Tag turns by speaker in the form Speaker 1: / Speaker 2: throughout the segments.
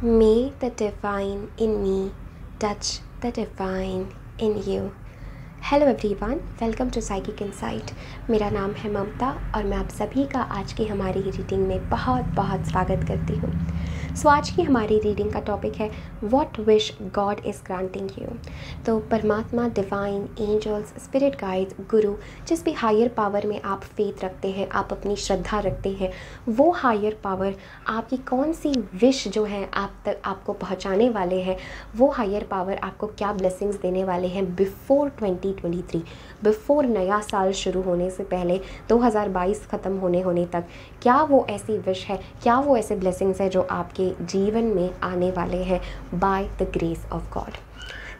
Speaker 1: May the divine in me touch the divine in you. Hello everyone, welcome to Psychic Insight. मेरा नाम है ममता और मैं आप सभी का आज की हमारी रीडिंग में बहुत बहुत स्वागत करती हूँ। आज की हमारी रीडिंग का टॉपिक है what wish God is granting you. तो परमात्मा, डिवाइन, एंजल्स, स्पिरिट गाइड्स, गुरु, जिस भी हायर पावर में आप फेथ रखते हैं, आप अपनी श्रद्धा रखते हैं, वो हायर पावर आपकी कौन सी विश जो है आप तक आपको पहुँचाने वाले हैं, वो हायर पावर आपको क्या ब्लेसिंग्स देने वाले हैं बिफोर 2023, बिफोर नया साल शुरू होने से पहले 2022 ख़त्म होने तक, क्या वो ऐसी विश है, क्या वो ऐसे ब्लेसिंग्स है जो आपके जीवन में आने वाले हैं by the grace of God.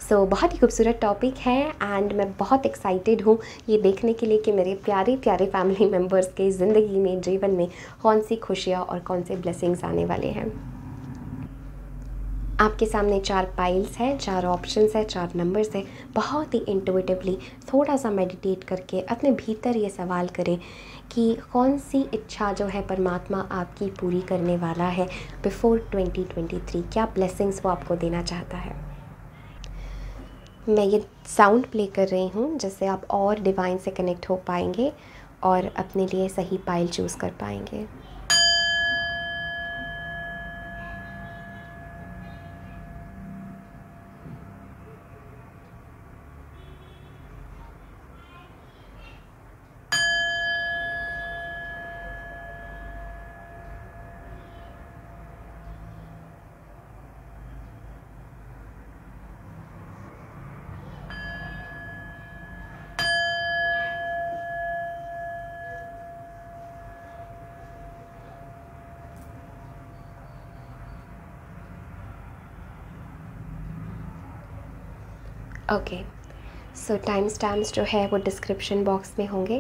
Speaker 1: So बहुत ही खूबसूरत टॉपिक है एंड मैं बहुत एक्साइटेड हूँ ये देखने के लिए कि मेरे प्यारे प्यारे फैमिली मेम्बर्स के ज़िंदगी में, जीवन में कौन सी खुशियाँ और कौन से ब्लेसिंग्स आने वाले हैं। आपके सामने 4 पाइल्स हैं, 4 ऑप्शंस हैं, 4 नंबर्स हैं। बहुत ही इंट्यूटिवली थोड़ा सा मेडिटेट करके अपने भीतर ये सवाल करें कि कौन सी इच्छा जो है परमात्मा आपकी पूरी करने वाला है बिफोर 2023, क्या ब्लेसिंग्स वो आपको देना चाहता है। मैं ये साउंड प्ले कर रही हूँ जिससे आप और डिवाइन से कनेक्ट हो पाएंगे और अपने लिए सही पाइल चूज़ कर पाएंगे। ओके, सो टाइम स्टैम्प्स जो है वो डिस्क्रिप्शन बॉक्स में होंगे,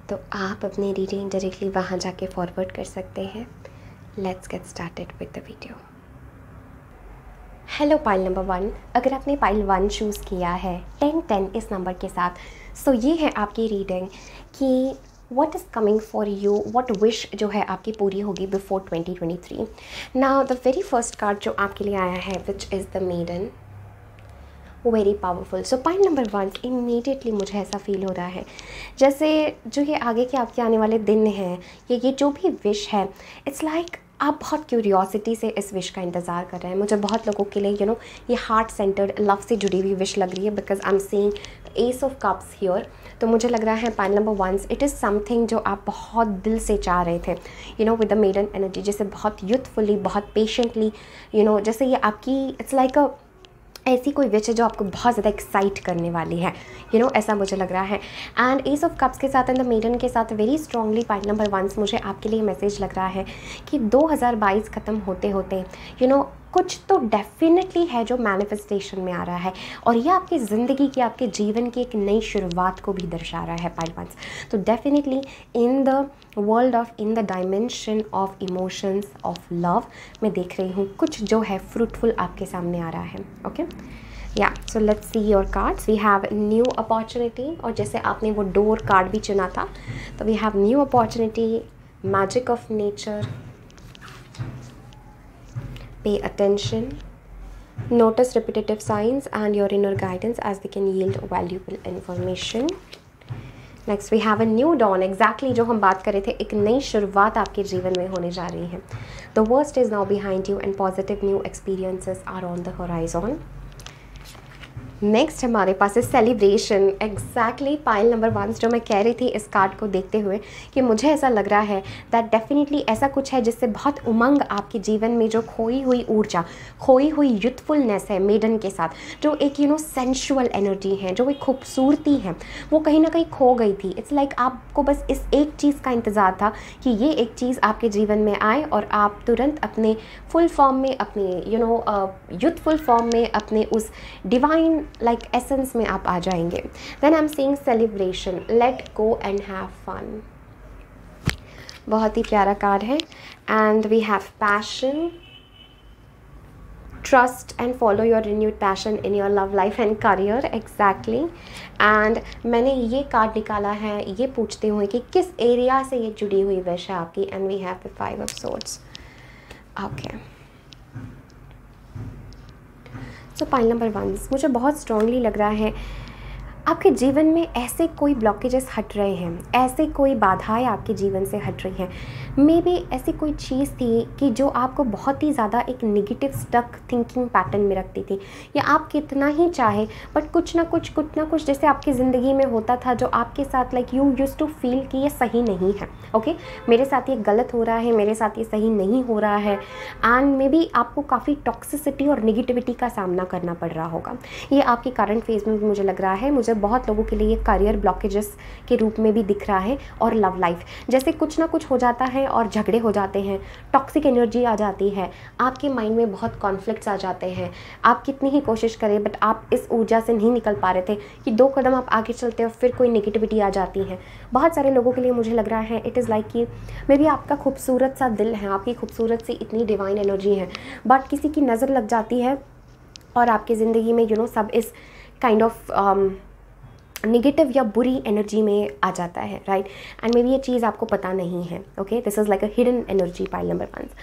Speaker 1: तो आप अपनी रीडिंग डायरेक्टली वहाँ जाके फॉरवर्ड कर सकते हैं। Let's get started with the video. Hello pile number 1, अगर आपने पाइल 1 चूज़ किया है 1010 इस नंबर के साथ, सो ये है आपकी रीडिंग कि what is coming for you, what wish जो है आपकी पूरी होगी before 2023। Now the very first card जो आपके लिए आया है which is the maiden, very powerful. So point number 1, immediately मुझे ऐसा फील हो रहा है जैसे जो ये आगे के आपके आने वाले दिन हैं, ये जो भी विश है, इट्स लाइक आप बहुत क्यूरियोसिटी से इस विश का इंतज़ार कर रहे हैं। मुझे बहुत लोगों के लिए ये हार्ट सेंटर्ड लव से जुड़ी हुई विश लग रही है because I am seeing S of cups here. तो मुझे लग रहा है point number 1 it is something जो आप बहुत दिल से चाह रहे थे, विद द मेडन एनर्जी, जैसे बहुत यूथफुली, बहुत पेशेंटली, जैसे ये आपकी इट्स लाइक ऐसी कोई विच है जो आपको बहुत ज़्यादा एक्साइट करने वाली है, ऐसा मुझे लग रहा है। एंड एस ऑफ कप्स के साथ एंड द मेडन के साथ वेरी स्ट्रांगली पॉइंट नंबर 1 मुझे आपके लिए मैसेज लग रहा है कि 2022 ख़त्म होते होते कुछ तो डेफिनेटली है जो मैनिफेस्टेशन में आ रहा है और यह आपकी ज़िंदगी की, आपके जीवन की एक नई शुरुआत को भी दर्शा रहा है पाइल 1। तो definitely in the world of, in the dimension of emotions of love, मैं देख रही हूँ कुछ जो है फ्रूटफुल आपके सामने आ रहा है। Okay, yeah so let's see your cards. We have new opportunity, और जैसे आपने वो डोर कार्ड भी चुना था, तो we have new opportunity, magic of nature, pay attention, notice repetitive signs and your inner guidance as they can yield valuable information. Next we have a new dawn, exactly जो हम बात कर रहे थे, एक नई शुरुआत आपके जीवन में होने जा रही है। The worst is now behind you and positive new experiences are on the horizon. Next हमारे पास है सेलिब्रेशन, एग्जैक्टली पाइल नंबर 1 जो मैं कह रही थी इस कार्ड को देखते हुए कि मुझे ऐसा लग रहा है दैट डेफिनेटली ऐसा कुछ है जिससे बहुत उमंग आपके जीवन में, जो खोई हुई ऊर्जा, खोई हुई यूथफुलनेस है मेडन के साथ, जो एक सेंशुअल एनर्जी है, जो एक खूबसूरती है, वो कहीं ना कहीं खो गई थी। इट्स लाइक आपको बस इस एक चीज़ का इंतज़ार था कि ये एक चीज़ आपके जीवन में आए और आप तुरंत अपने फुल फॉर्म में, अपने यूथफुल फॉर्म में, अपने उस डिवाइन लाइक एसेंस में आप आ जाएंगे। Then I am seeing celebration, let go and have fun, बहुत ही प्यारा कार्ड है। And we have passion, trust and follow your renewed passion in your love life and career, exactly. एंड मैंने ये कार्ड निकाला है ये पूछते हुए कि किस एरिया से ये जुड़ी हुई विश है आपकी, and we have the 5 of swords। Okay, so pile number 1, मुझे बहुत स्ट्रांगली लग रहा है आपके जीवन में ऐसे कोई ब्लॉकेजेस हट रहे हैं, ऐसे कोई बाधाएं आपके जीवन से हट रही हैं। मे बी ऐसी कोई चीज़ थी कि जो आपको बहुत ही ज़्यादा एक नेगेटिव स्टक थिंकिंग पैटर्न में रखती थी, या आप कितना ही चाहे बट कुछ ना कुछ जैसे आपकी ज़िंदगी में होता था जो आपके साथ like you use to feel कि ये सही नहीं है, ओके मेरे साथ ये गलत हो रहा है, मेरे साथ ये सही नहीं हो रहा है। एंड मे बी आपको काफ़ी टॉक्सिसिटी और निगेटिविटी का सामना करना पड़ रहा होगा। ये आपकी करंट फेज में भी मुझे लग रहा है। मुझे बहुत लोगों के लिए करियर ब्लॉकेजेस के रूप में भी दिख रहा है, और लव लाइफ जैसे कुछ ना कुछ हो जाता है और झगड़े हो जाते हैं, टॉक्सिक एनर्जी आ जाती है, आपके माइंड में बहुत कॉन्फ्लिक्ट्स आ जाते हैं। आप कितनी ही कोशिश करें बट आप इस ऊर्जा से नहीं निकल पा रहे थे कि 2 कदम आप आगे चलते हो फिर कोई नेगेटिविटी आ जाती है। बहुत सारे लोगों के लिए मुझे लग रहा है इट इज़ लाइक कि मे बी आपका खूबसूरत सा दिल है, आपकी खूबसूरत सी इतनी डिवाइन एनर्जी है, बट किसी की नज़र लग जाती है और आपकी ज़िंदगी में सब इस काइंड ऑफ नेगेटिव या बुरी एनर्जी में आ जाता है, राइट। एंड मे बी ये चीज़ आपको पता नहीं है, okay this is like a hidden energy pile number 1।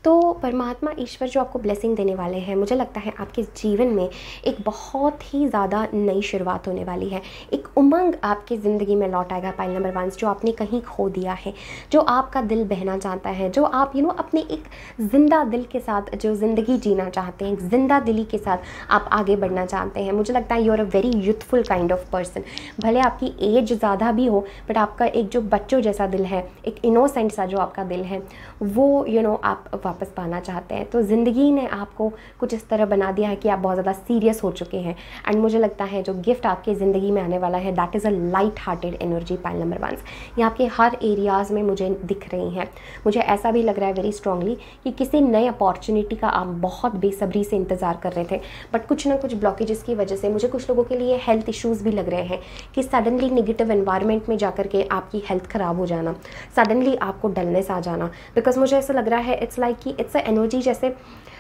Speaker 1: तो परमात्मा ईश्वर जो आपको ब्लेसिंग देने वाले हैं, मुझे लगता है आपके जीवन में एक बहुत ही ज़्यादा नई शुरुआत होने वाली है। एक उमंग आपकी ज़िंदगी में लौट आएगा पाइल नंबर 1, जो आपने कहीं खो दिया है, जो आपका दिल बहना चाहता है, जो आप अपने एक ज़िंदा दिल के साथ जो ज़िंदगी जीना चाहते हैं, जिंदा दिली के साथ आप आगे बढ़ना चाहते हैं। मुझे लगता है you are a very youthful kind of person. भले आपकी एज ज़्यादा भी हो बट आपका एक जो बच्चों जैसा दिल है, एक इनोसेंट सा जो आपका दिल है, वो आप वापस पाना चाहते हैं। तो ज़िंदगी ने आपको कुछ इस तरह बना दिया है कि आप बहुत ज़्यादा सीरियस हो चुके हैं। एंड मुझे लगता है जो गिफ्ट आपकी ज़िंदगी में आने वाला है that is a light hearted energy pile number 1। ये आपके हर एरियाज़ में मुझे दिख रही हैं। मुझे ऐसा भी लग रहा है वेरी स्ट्रांगली कि किसी नए अपॉर्चुनिटी का आप बहुत बेसब्री से इंतज़ार कर रहे थे, बट कुछ ना कुछ ब्लॉकेजेस की वजह से मुझे कुछ लोगों के लिए हेल्थ इश्यूज़ भी लग रहे हैं कि सडनली नेगेटिव एनवायरनमेंट में जाकर के आपकी हेल्थ ख़राब हो जाना, सडनली आपको डलनेस आ जाना। बिकॉज मुझे ऐसा लग रहा है इट्स लाइक कि इट्स अ एनर्जी जैसे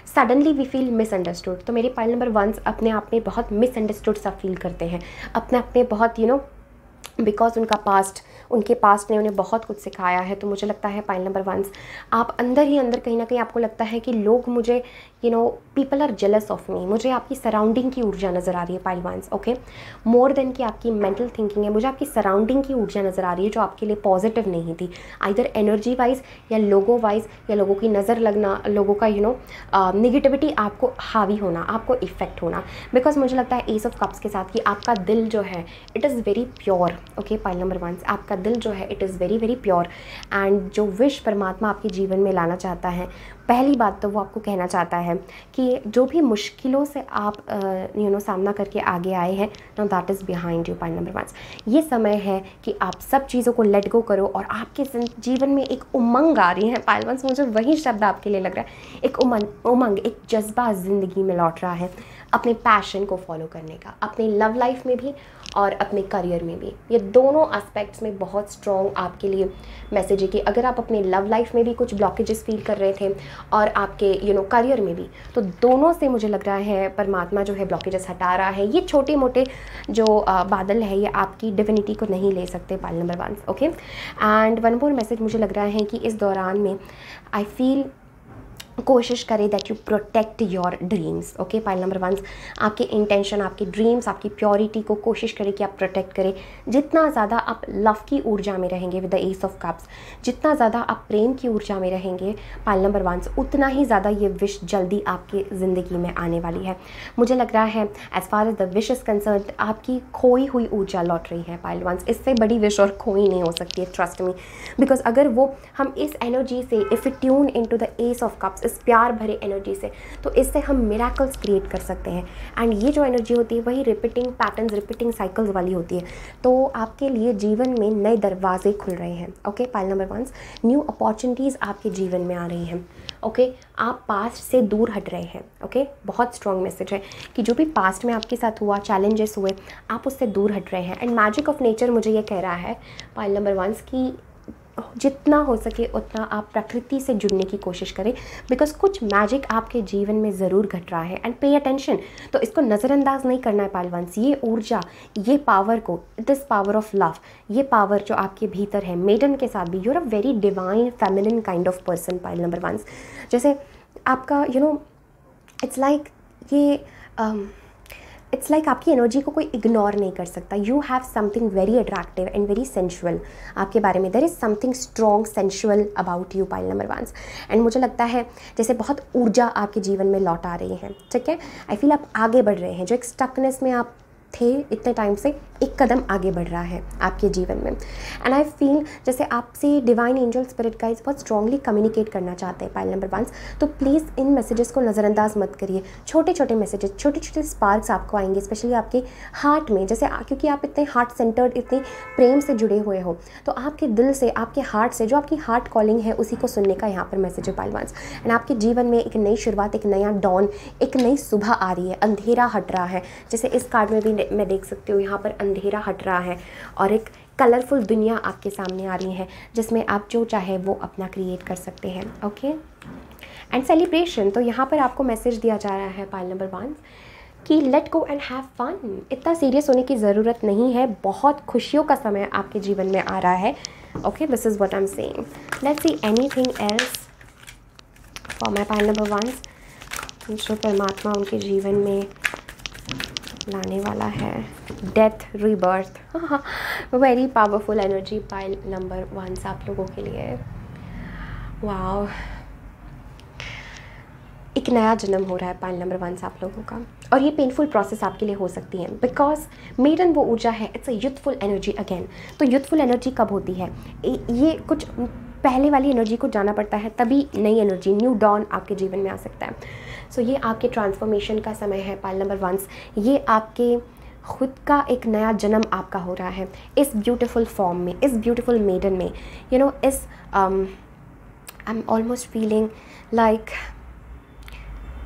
Speaker 1: सडनली वी फील मिसअंडरस्टूड। तो मेरे पाइल नंबर 1 अपने आप में बहुत मिसअंडरस्टूड सा फील करते हैं, अपने आप में बहुत बिकॉज उनके पास्ट ने उन्हें बहुत कुछ सिखाया है। तो मुझे लगता है पाइल नंबर 1 आप अंदर ही अंदर कहीं ना कहीं आपको लगता है कि लोग मुझे people are jealous of me. मुझे आपकी सराउंडिंग की ऊर्जा नज़र आ रही है पाइल 1, ओके मोर देन कि आपकी मेंटल थिंकिंग है। मुझे आपकी सराउंडिंग की ऊर्जा नज़र आ रही है जो आपके लिए पॉजिटिव नहीं थी, आइदर एनर्जी वाइज या लोगों वाइज, या लोगों की नज़र लगना, लोगों का निगेटिविटी आपको हावी होना, आपको इफेक्ट होना। बिकॉज मुझे लगता है एस ऑफ कप्स के साथ कि आपका दिल जो है it is very pure, okay pile number 1 आपका दिल जो है it is very very pure. And जो विश परमात्मा आपके जीवन में लाना चाहता है, पहली बात तो वो आपको कहना चाहता है कि जो भी मुश्किलों से आप सामना करके आगे आए हैं, now that is behind you pile number 1। ये समय है कि आप सब चीज़ों को लेट गो करो और आपके जीवन में एक उमंग आ रही है पाइल 1। मुझे वही शब्द आपके लिए लग रहा है, एक उमंग, एक जज्बा ज़िंदगी में लौट रहा है अपने पैशन को फॉलो करने का, अपने लव लाइफ में भी और अपने करियर में भी। ये दोनों एस्पेक्ट्स में बहुत स्ट्रॉन्ग आपके लिए मैसेज है कि अगर आप अपने लव लाइफ में भी कुछ ब्लॉकेजेस फील कर रहे थे और आपके करियर में भी, तो दोनों से मुझे लग रहा है परमात्मा जो है ब्लॉकेजेस हटा रहा है। ये छोटे मोटे जो बादल है ये आपकी डिविनिटी को नहीं ले सकते pile number 1, okay. And one more message मुझे लग रहा है कि इस दौरान में आई फील कोशिश करें that you protect your dreams, okay pile number 1 आपके इंटेंशन, आपके ड्रीम्स, आपकी प्योरिटी को कोशिश करें कि आप प्रोटेक्ट करें। जितना ज़्यादा आप लव की ऊर्जा में रहेंगे with the ace of cups, जितना ज़्यादा आप प्रेम की ऊर्जा में रहेंगे पाइल नंबर 1, उतना ही ज़्यादा ये विश जल्दी आपकी ज़िंदगी में आने वाली है। मुझे लग रहा है as far as the wish is concern आपकी खोई हुई ऊर्जा लौट रही है पाइल 1। इससे बड़ी विश और खोई नहीं हो सकती है, ट्रस्ट मी। बिकॉज अगर वो हम इस एनर्जी से if it tune in to the ace of cups, इस प्यार भरे एनर्जी से, तो इससे हम मिराकल्स क्रिएट कर सकते हैं। एंड ये जो एनर्जी होती है वही रिपीटिंग पैटर्न्स, रिपीटिंग साइकिल्स वाली होती है। तो आपके लिए जीवन में नए दरवाजे खुल रहे हैं, okay pile number 1 new opportunities आपके जीवन में आ रही हैं, ओके आप पास्ट से दूर हट रहे हैं, ओके बहुत स्ट्रॉन्ग मैसेज है कि जो भी पास्ट में आपके साथ हुआ, चैलेंजेस हुए, आप उससे दूर हट रहे हैं। एंड मैजिक ऑफ नेचर मुझे ये कह रहा है पाइल नंबर 1 की जितना हो सके उतना आप प्रकृति से जुड़ने की कोशिश करें, बिकॉज कुछ मैजिक आपके जीवन में ज़रूर घट रहा है। एंड पे अटेंशन, तो इसको नज़रअंदाज नहीं करना है पाइल 1। ये ऊर्जा, ये पावर को, दिस पावर ऑफ लव, ये पावर जो आपके भीतर है, मेडन के साथ भी, you are a very divine feminine kind of person pile number 1। जैसे आपका इट्स लाइक ये इट्स लाइक आपकी एनर्जी को कोई इग्नोर नहीं कर सकता. You have something very attractive and very sensual आपके बारे में. There is something strong sensual about you pile number 1. And मुझे लगता है जैसे बहुत ऊर्जा आपके जीवन में लौट आ रही है. ठीक है, आई फील आप आगे बढ़ रहे हैं. जो एक स्टकनेस में आप थे इतने टाइम से, एक कदम आगे बढ़ रहा है आपके जीवन में. एंड आई फील जैसे आपसे डिवाइन एंजल स्पिरिट गाइड्स बहुत स्ट्रांगली कम्युनिकेट करना चाहते हैं पाइल नंबर 1. तो प्लीज़ इन मैसेजेस को नज़रअंदाज मत करिए. छोटे छोटे मैसेजेस, छोटे छोटे स्पार्क्स आपको आएंगे, स्पेशली आपके हार्ट में. जैसे क्योंकि आप इतने हार्ट सेंटर्ड, इतने प्रेम से जुड़े हुए हो, तो आपके दिल से, आपके हार्ट से, जो आपकी हार्ट कॉलिंग है उसी को सुनने का यहाँ पर मैसेज है पाइल 1. एंड आपके जीवन में एक नई शुरुआत, एक नया डॉन, एक नई सुबह आ रही है. अंधेरा हट रहा है. जैसे इस कार्ड में भी मैं देख सकती हूँ, यहाँ पर अंधेरा हट रहा है और एक कलरफुल दुनिया आपके सामने आ रही है जिसमें आप जो चाहे वो अपना क्रिएट कर सकते हैं. Okay, and celebration. तो यहाँ पर आपको मैसेज दिया जा रहा है पाइल नंबर 1 कि let go and have fun. इतना सीरियस होने की ज़रूरत नहीं है. बहुत खुशियों का समय आपके जीवन में आ रहा है. Okay, this is what I am saying. Let's see anything else for my pile number 1, जो परमात्मा उनके जीवन में लाने वाला है. Death, rebirth, very powerful energy pile number 1 आप लोगों के लिए. वाओ, एक नया जन्म हो रहा है पाइल नंबर 1 आप लोगों का. और ये पेनफुल प्रोसेस आपके लिए हो सकती है बिकॉज मेडन वो ऊर्जा है, it's a youthful energy again. तो यूथफुल एनर्जी कब होती है? ये कुछ पहले वाली एनर्जी को जाना पड़ता है, तभी नई एनर्जी, न्यू डॉन आपके जीवन में आ सकता है. सो ये आपके ट्रांसफॉर्मेशन का समय है पाइल नंबर 1. ये आपके खुद का एक नया जन्म आपका हो रहा है इस ब्यूटीफुल फॉर्म में, इस ब्यूटीफुल मेडन में. यू नो, इस I am almost feeling like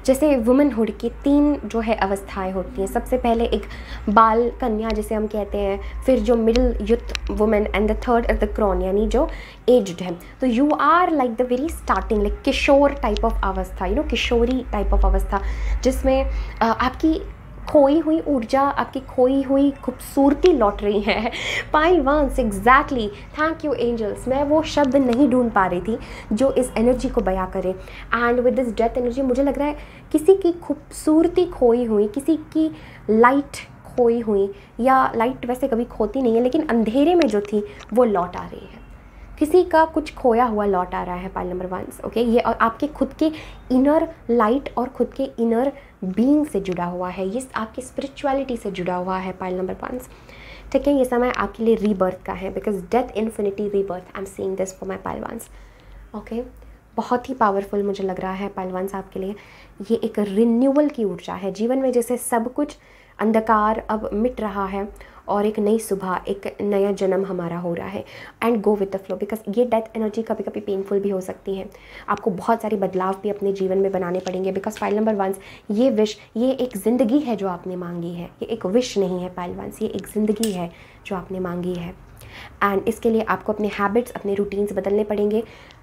Speaker 1: जैसे वुमेनहुड की 3 जो है अवस्थाएं होती हैं. सबसे पहले एक बाल कन्या जिसे हम कहते हैं, फिर जो middle youth women, and the third is the crone, यानी जो एज्ड है. तो you are like the very starting, like किशोर टाइप ऑफ अवस्था, यू नो, किशोरी टाइप ऑफ अवस्था जिसमें आपकी खोई हुई ऊर्जा, आपकी खोई हुई खूबसूरती लौट रही है. Pile 1 exactly, thank you angels. मैं वो शब्द नहीं ढूंढ पा रही थी जो इस एनर्जी को बयां करे. And with this death energy मुझे लग रहा है किसी की खूबसूरती खोई हुई, किसी की लाइट खोई हुई, या लाइट वैसे कभी खोती नहीं है लेकिन अंधेरे में जो थी वो लौट आ रही है. किसी का कुछ खोया हुआ लौट आ रहा है पाइल नंबर 1. ओके, ये आपके खुद के इनर लाइट और खुद के इनर बीइंग से जुड़ा हुआ है. ये आपकी स्पिरिचुअलिटी से जुड़ा हुआ है पाइल नंबर 1. ठीक है, ये समय आपके लिए रीबर्थ का है because death, infinity, rebirth. I am seeing this for my pile 1. Okay, बहुत ही पावरफुल मुझे लग रहा है पाइल 1 आपके लिए. ये एक रिन्यूअल की ऊर्जा है. जीवन में जैसे सब कुछ अंधकार अब मिट रहा है और एक नई सुबह, एक नया जन्म हमारा हो रहा है. And go with the flow because ये डेथ एनर्जी कभी कभी पेनफुल भी हो सकती है. आपको बहुत सारे बदलाव भी अपने जीवन में बनाने पड़ेंगे बिकॉज पाइल नंबर 1 ये विश, ये एक ज़िंदगी है जो आपने मांगी है. ये एक विश नहीं है पाइल 1, ये एक ज़िंदगी है जो आपने मांगी है. एंड इसके लिए आपको अपने हैबिट्स, अपने रूटीन्स बदलने पड़ेंगे.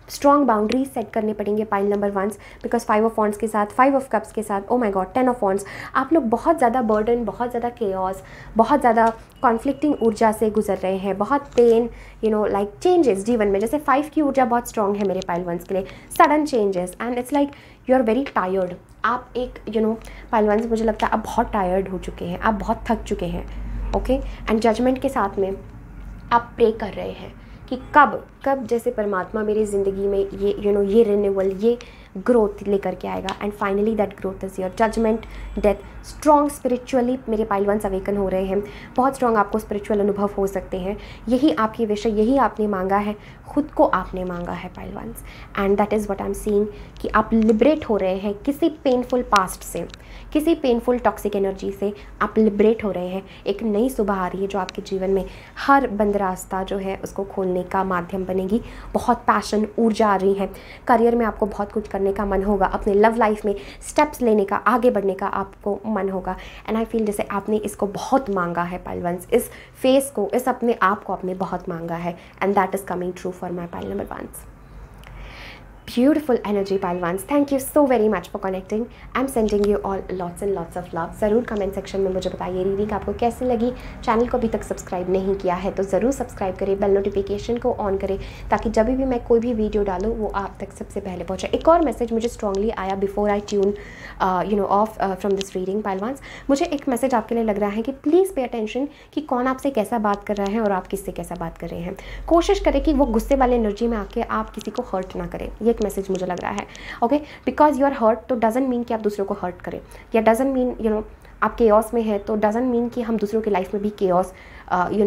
Speaker 1: स्ट्रॉन्ग बाउंड्रीज सेट करने पड़ेंगे pile number 1 because 5 of wands के साथ, 5 ऑफ कप्स के साथ, oh my God, 10 of wands. आप लोग बहुत ज़्यादा बर्डन, बहुत ज़्यादा केओस, बहुत ज़्यादा कॉन्फ्लिक्टिंग ऊर्जा से गुजर रहे हैं. बहुत pain, you know, like changes जीवन में. जैसे 5 की ऊर्जा बहुत स्ट्रॉन्ग है मेरे पाइल 1 के लिए. Sudden changes and it's like you are very tired. आप एक, यू नो, पाइल 1 मुझे लगता है आप बहुत टायर्ड हो चुके हैं, आप बहुत थक चुके हैं. ओके, एंड जजमेंट के साथ में आप प्रे कर रहे हैं कि कब जैसे परमात्मा मेरी ज़िंदगी में ये, यू नो, ये रिन्यूअल, ये ग्रोथ लेकर के आएगा. And finally that growth is your. Judgement, death, strong spiritually मेरे पाइल 1 अवेकन हो रहे हैं. बहुत स्ट्रॉन्ग आपको स्पिरिचुअल अनुभव हो सकते हैं. यही आपकी विषय, यही आपने मांगा है, खुद को आपने मांगा है pile 1. And that is what I am seeing कि आप लिबरेट हो रहे हैं किसी पेनफुल पास्ट से, किसी पेनफुल टॉक्सिक एनर्जी से आप लिबरेट हो रहे हैं. एक नई सुबह आ रही है जो आपके जीवन में हर बंद रास्ता जो है उसको खोलने का माध्यम बनेगी. बहुत पैशन, ऊर्जा आ रही है. करियर में आपको बहुत कुछ करने का मन होगा. अपने लव लाइफ में स्टेप्स लेने का, आगे बढ़ने का आपको मन होगा. एंड आई फील जैसे आपने इसको बहुत मांगा है पाइल 1, इस फेस को, इस अपने आप को आपने बहुत मांगा है. And that is coming true for my pile number 1. Beautiful energy, pile ones. Thank you so very much for connecting. I'm sending you all lots and lots of love. ज़रूर कमेंट सेक्शन में मुझे बताइए reading आपको कैसी लगी। Channel को अभी तक सब्सक्राइब नहीं किया है तो ज़रूर सब्सक्राइब करें, बेल नोटिफिकेशन को ऑन करें ताकि जब भी मैं कोई भी वीडियो डालूँ वो आप तक सबसे पहले पहुँचे। एक और मैसेज मुझे स्ट्रांगली आया before I tune off from this reading, pile ones. मुझे एक मैसेज आपके लिए लग रहा है कि प्लीज़ पे अटेंशन कि कौन आपसे कैसा बात कर रहा है और आप किससे कैसा बात कर रहे हैं। कोशिश करें कि वो गुस्से वाले एनर्जी में आके आप किसी को हर्ट ना करें। ये एक मैसेज मुझे लग रहा है। Okay, because you are hurt तो डजंट मीन कि आप दूसरों को हर्ट करें, या डजंट मीन आप केओस में है तो डजंट मीन कि हम दूसरों की लाइफ में भी केओस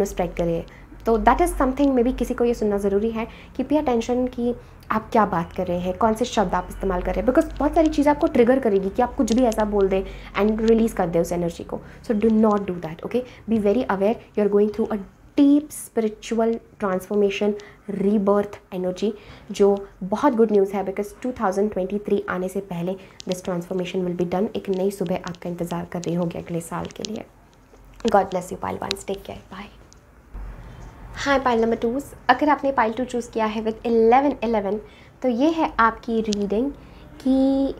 Speaker 1: स्प्रेड करें। तो that is something, may be किसी को ये सुनना ज़रूरी है कि पे अटेंशन कि आप क्या बात कर रहे हैं, कौन से शब्द आप इस्तेमाल कर रहे हैं, बिकॉज बहुत सारी चीज़ें आपको ट्रिगर करेगी कि आप कुछ भी ऐसा बोल दें एंड रिलीज़ कर दें उस एनर्जी को। So do not do that. Okay, be very aware, you are going through a deep spiritual transformation, rebirth energy, जो बहुत गुड न्यूज़ है बिकॉज 2023 आने से पहले this transformation will be done. एक नई सुबह आपका इंतज़ार कर रही होगी अगले साल के लिए। God bless you pile ones, take care, bye. Hi pile number 2, अगर आपने पाइल 2 चूज़ किया है विद 1111 तो ये है आपकी रीडिंग कि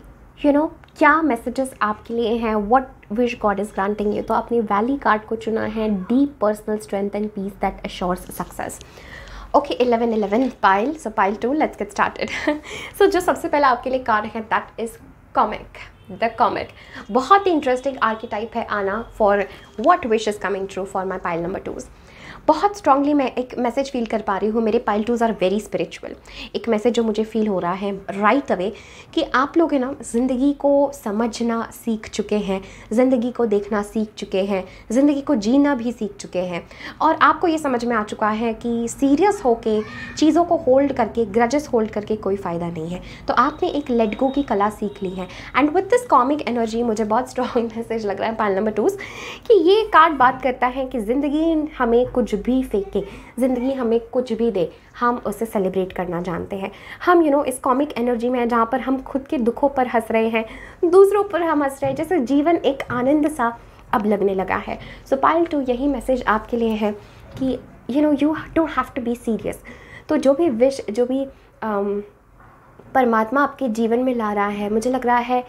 Speaker 1: क्या मैसेजेस आपके लिए हैं, what wish God is granting you. तो आपने वैली कार्ड को चुना है, deep personal strength and peace that assures success. Okay, 1111 pile, so pile 2, let's get started. So जो सबसे पहला आपके लिए कार्ड है that is comic, the comic. बहुत ही इंटरेस्टिंग आर्कीटाइप है आना for what wish is coming true for my pile number 2। बहुत स्ट्रांगली मैं एक मैसेज फील कर पा रही हूँ, मेरे pile 2s are very spiritual. एक मैसेज जो मुझे फील हो रहा है राइट अवे कि आप लोग है ना ज़िंदगी को समझना सीख चुके हैं, ज़िंदगी को देखना सीख चुके हैं, ज़िंदगी को जीना भी सीख चुके हैं, और आपको ये समझ में आ चुका है कि सीरियस होके चीज़ों को होल्ड करके, ग्रजेस होल्ड करके कोई फ़ायदा नहीं है। तो आपने एक लेट गो की कला सीख ली है। And with this comic energy मुझे बहुत स्ट्रॉन्ग मैसेज लग रहा है पाइल नंबर 2 कि ये कार्ड बात करता है कि ज़िंदगी हमें कुछ भी फेंके, ज़िंदगी हमें कुछ भी दे, हम उसे सेलिब्रेट करना जानते हैं। हम इस कॉमिक एनर्जी में है जहाँ पर हम खुद के दुखों पर हंस रहे हैं, दूसरों पर हम हंस रहे हैं, जैसे जीवन एक आनंद सा अब लगने लगा है। सो पाइल 2 यही मैसेज आपके लिए है कि you don't have to be serious. तो जो भी विश, जो भी परमात्मा आपके जीवन में ला रहा है, मुझे लग रहा है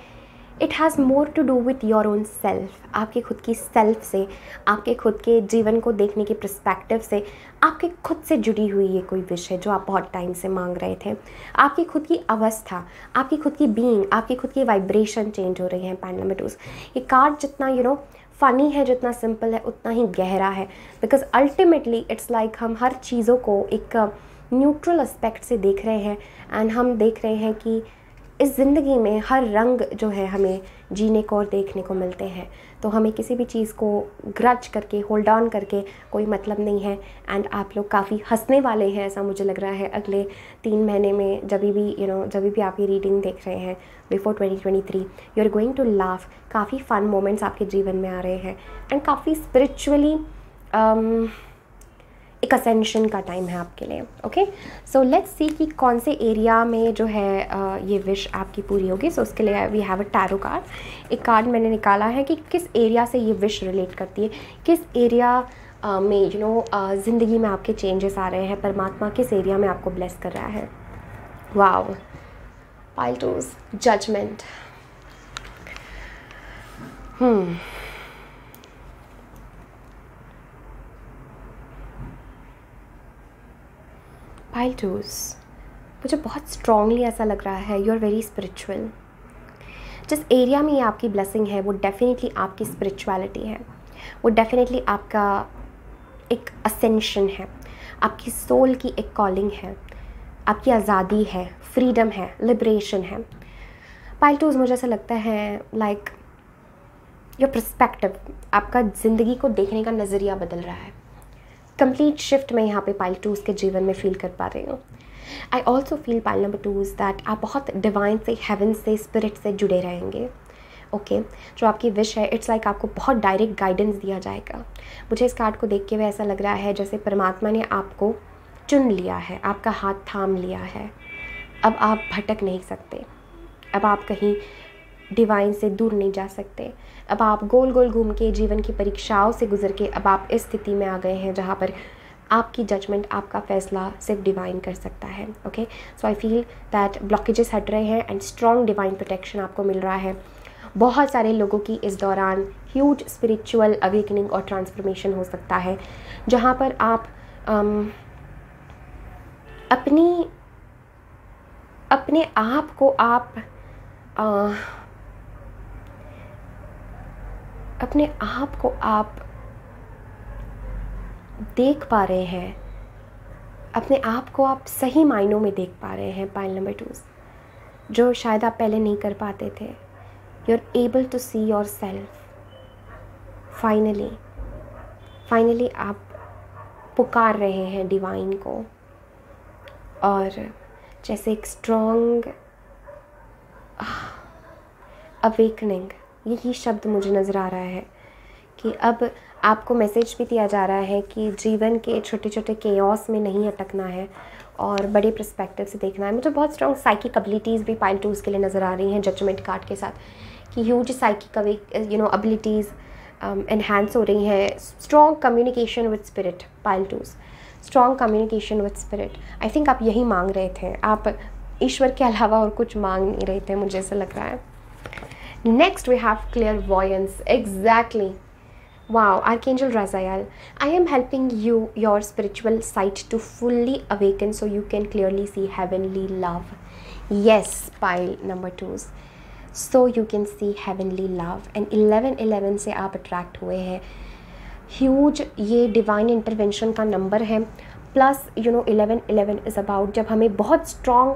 Speaker 1: it has more to do with your own self. आपके खुद की सेल्फ से, आपके खुद के जीवन को देखने के पर्सपेक्टिव से, आपके खुद से जुड़ी हुई ये कोई विश है जो आप बहुत टाइम से मांग रहे थे। आपकी खुद की अवस्था, आपकी खुद की बीइंग, आपकी खुद की वाइब्रेशन चेंज हो रही है पाइल नंबर 2। ये कार्ड जितना फ़नी है, जितना सिंपल है, उतना ही गहरा है, बिकॉज अल्टीमेटली इट्स लाइक हम हर चीज़ों को एक न्यूट्रल एस्पेक्ट से देख रहे हैं एंड हम देख रहे हैं कि इस ज़िंदगी में हर रंग जो है हमें जीने को और देखने को मिलते हैं। तो हमें किसी भी चीज़ को ग्रज करके, होल्ड ऑन करके कोई मतलब नहीं है। एंड आप लोग काफ़ी हंसने वाले हैं, ऐसा मुझे लग रहा है अगले 3 महीने में। जब भी आप ये रीडिंग देख रहे हैं before 2023, you are going to laugh. काफ़ी फ़न मोमेंट्स आपके जीवन में आ रहे हैं एंड काफ़ी स्पिरिचुअली एक असेंशन का टाइम है आपके लिए। ओके, सो लेट्स सी कि कौन से एरिया में जो है ये विश आपकी पूरी होगी। सो उसके लिए we have a tarot card. एक कार्ड मैंने निकाला है कि किस एरिया से ये विश रिलेट करती है, किस एरिया में ज़िंदगी में आपके चेंजेस आ रहे हैं, परमात्मा किस एरिया में आपको ब्लेस कर रहा है। Wow, pile 2s, judgement. Pile 2s, मुझे बहुत स्ट्रांगली ऐसा लग रहा है यू आर वेरी स्पिरिचुअल। जिस एरिया में ये आपकी ब्लेसिंग है वो डेफिनेटली आपकी स्पिरिचुअलिटी है, वो डेफिनेटली आपका एक असेंशन है, आपकी सोल की एक कॉलिंग है, आपकी आज़ादी है, फ्रीडम है, लिबरेशन है। पाइल 2s, मुझे ऐसा लगता है लाइक योर पर्सपेक्टिव, आपका ज़िंदगी को देखने का नज़रिया बदल रहा है। कंप्लीट शिफ्ट मैं यहाँ पे पाइल 2s के जीवन में फील कर पा रही हूँ। I also feel pile number 2s that आप बहुत डिवाइन से, हेवन से, स्पिरिट से जुड़े रहेंगे। ओके, जो आपकी विश है इट्स लाइक आपको बहुत डायरेक्ट गाइडेंस दिया जाएगा। मुझे इस कार्ड को देख के ऐसा लग रहा है जैसे परमात्मा ने आपको चुन लिया है, आपका हाथ थाम लिया है। अब आप भटक नहीं सकते, अब आप कहीं डिवाइन से दूर नहीं जा सकते। अब आप गोल गोल घूम के जीवन की परीक्षाओं से गुजर के अब आप इस स्थिति में आ गए हैं जहाँ पर आपकी जजमेंट, आपका फैसला सिर्फ डिवाइन कर सकता है। Okay, so I feel that blockages हट रहे हैं एंड स्ट्रॉन्ग डिवाइन प्रोटेक्शन आपको मिल रहा है। बहुत सारे लोगों की इस दौरान ह्यूज स्पिरिचुअल अवेकनिंग और ट्रांसफॉर्मेशन हो सकता है, जहाँ पर आप अपने आप को आप देख पा रहे हैं, अपने आप को आप सही मायनों में देख पा रहे हैं। पाइल नंबर 2, जो शायद आप पहले नहीं कर पाते थे। You are able to see your self. Finally आप पुकार रहे हैं डिवाइन को, और जैसे एक स्ट्रॉन्ग अवेकनिंग, यही शब्द मुझे नज़र आ रहा है कि अब आपको मैसेज भी दिया जा रहा है कि जीवन के छोटे छोटे केओस में नहीं अटकना है और बड़े पर्सपेक्टिव से देखना है। मुझे बहुत स्ट्रॉन्ग साइकिक एबिलिटीज़ भी पाइल 2 के लिए नज़र आ रही हैं जजमेंट कार्ड के साथ, कि ह्यूज साइकिक एबिलिटीज़ एनहांस हो रही हैं। Strong communication with spirit, pile 2, strong communication with spirit. I think आप यही मांग रहे थे, आप ईश्वर के अलावा और कुछ मांग नहीं रहे थे, मुझे ऐसा लग रहा है। Next we have clairvoyance. Exactly, wow, Archangel Raziel, I am helping you, your spiritual sight to fully awaken so you can clearly see heavenly love. Yes, pile number 2, so you can see heavenly love. And 1111 से आप attract हुए हैं। Huge ये divine intervention का number है। Plus 1111 is about जब हमें बहुत स्ट्रॉन्ग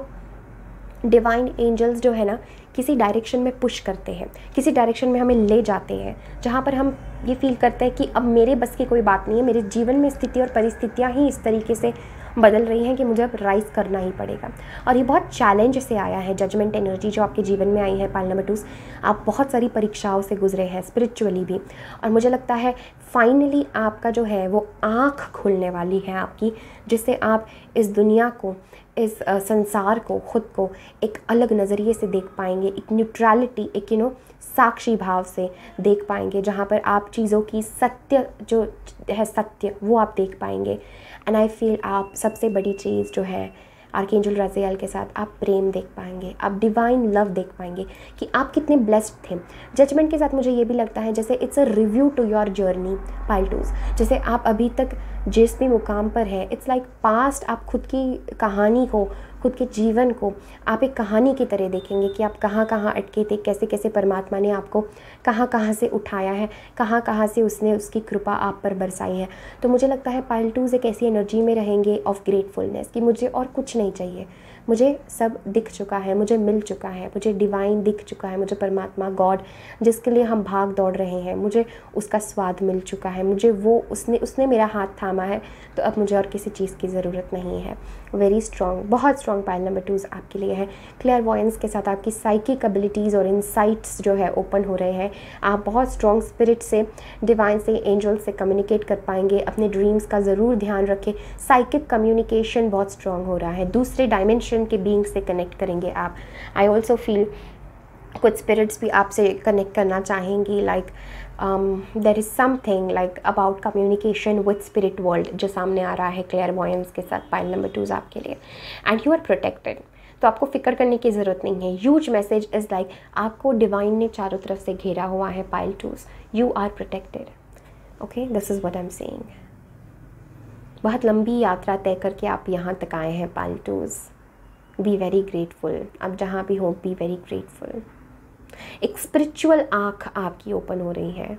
Speaker 1: डिवाइन एंजल्स जो है ना किसी डायरेक्शन में पुश करते हैं, किसी डायरेक्शन में हमें ले जाते हैं, जहाँ पर हम ये फील करते हैं कि अब मेरे बस की कोई बात नहीं है, मेरे जीवन में स्थिति और परिस्थितियाँ ही इस तरीके से बदल रही हैं कि मुझे अब राइज़ करना ही पड़ेगा। और ये बहुत चैलेंज से आया है जजमेंट एनर्जी जो आपके जीवन में आई है। पाइल नंबर 2, आप बहुत सारी परीक्षाओं से गुजरे हैं स्पिरिचुअली भी, और मुझे लगता है फाइनली आपका जो है वो आँख खुलने वाली है आपकी, जिससे आप इस दुनिया को, इस संसार को, खुद को एक अलग नज़रिए से देख पाएंगे, एक न्यूट्रलिटी, एक साक्षी भाव से देख पाएंगे, जहाँ पर आप चीज़ों की सत्य जो है सत्य वो आप देख पाएंगे। एंड आई फील आप सबसे बड़ी चीज़ जो है आर्कएंजल राज़ियल के साथ आप प्रेम देख पाएंगे, आप डिवाइन लव देख पाएंगे कि आप कितने ब्लेस्ड थे। जजमेंट के साथ मुझे ये भी लगता है जैसे it's a review to your journey pile 2, जैसे आप अभी तक जिस भी मुकाम पर है, इट्स लाइक पास्ट, आप खुद की कहानी को, खुद के जीवन को आप एक कहानी की तरह देखेंगे कि आप कहाँ कहाँ अटके थे, कैसे कैसे परमात्मा ने आपको कहाँ कहाँ से उठाया है, कहाँ कहाँ से उसने उसकी कृपा आप पर बरसाई है। तो मुझे लगता है पाइल 2 एक ऐसी एनर्जी में रहेंगे ऑफ ग्रेटफुलनेस कि मुझे और कुछ नहीं चाहिए, मुझे सब दिख चुका है, मुझे मिल चुका है, मुझे डिवाइन दिख चुका है, मुझे परमात्मा गॉड जिसके लिए हम भाग दौड़ रहे हैं, मुझे उसका स्वाद मिल चुका है, मुझे वो उसने मेरा हाथ थामा है, तो अब मुझे और किसी चीज़ की ज़रूरत नहीं है। वेरी स्ट्रॉन्ग, बहुत स्ट्रॉन्ग पाइल नंबर 2 आपके लिए है। क्लेयरवॉयंस के साथ आपकी साइकिक एबिलिटीज़ और इनसाइट्स जो है ओपन हो रहे हैं। आप बहुत स्ट्रॉन्ग स्पिरिट से, डिवाइन से, एंजल से कम्युनिकेट कर पाएंगे। अपने ड्रीम्स का ज़रूर ध्यान रखें। साइकिक कम्युनिकेशन बहुत स्ट्रॉन्ग हो रहा है, दूसरे डायमेंशन के बीइंग से कनेक्ट करेंगे आप। आई ऑल्सो फील कुछ स्पिरिट्स भी आपसे कनेक्ट करना चाहेंगी, like there is something like about communication with spirit world जो सामने आ रहा है क्लेयरवॉयंस के साथ पाइल नंबर 2 आपके लिए। एंड यू आर प्रोटेक्टेड, तो आपको फिक्र करने की ज़रूरत नहीं है। ह्यूज मैसेज इज़ लाइक आपको डिवाइन ने चारों तरफ से घेरा हुआ है pile 2, you are protected. Okay, this is what I am saying. बहुत लंबी यात्रा तय करके आप यहाँ तक आए हैं पाइल 2। बी वेरी ग्रेटफुल, आप जहाँ भी हो बी वेरी ग्रेटफुल। एक स्पिरिचुअल आँख आपकी ओपन हो रही है,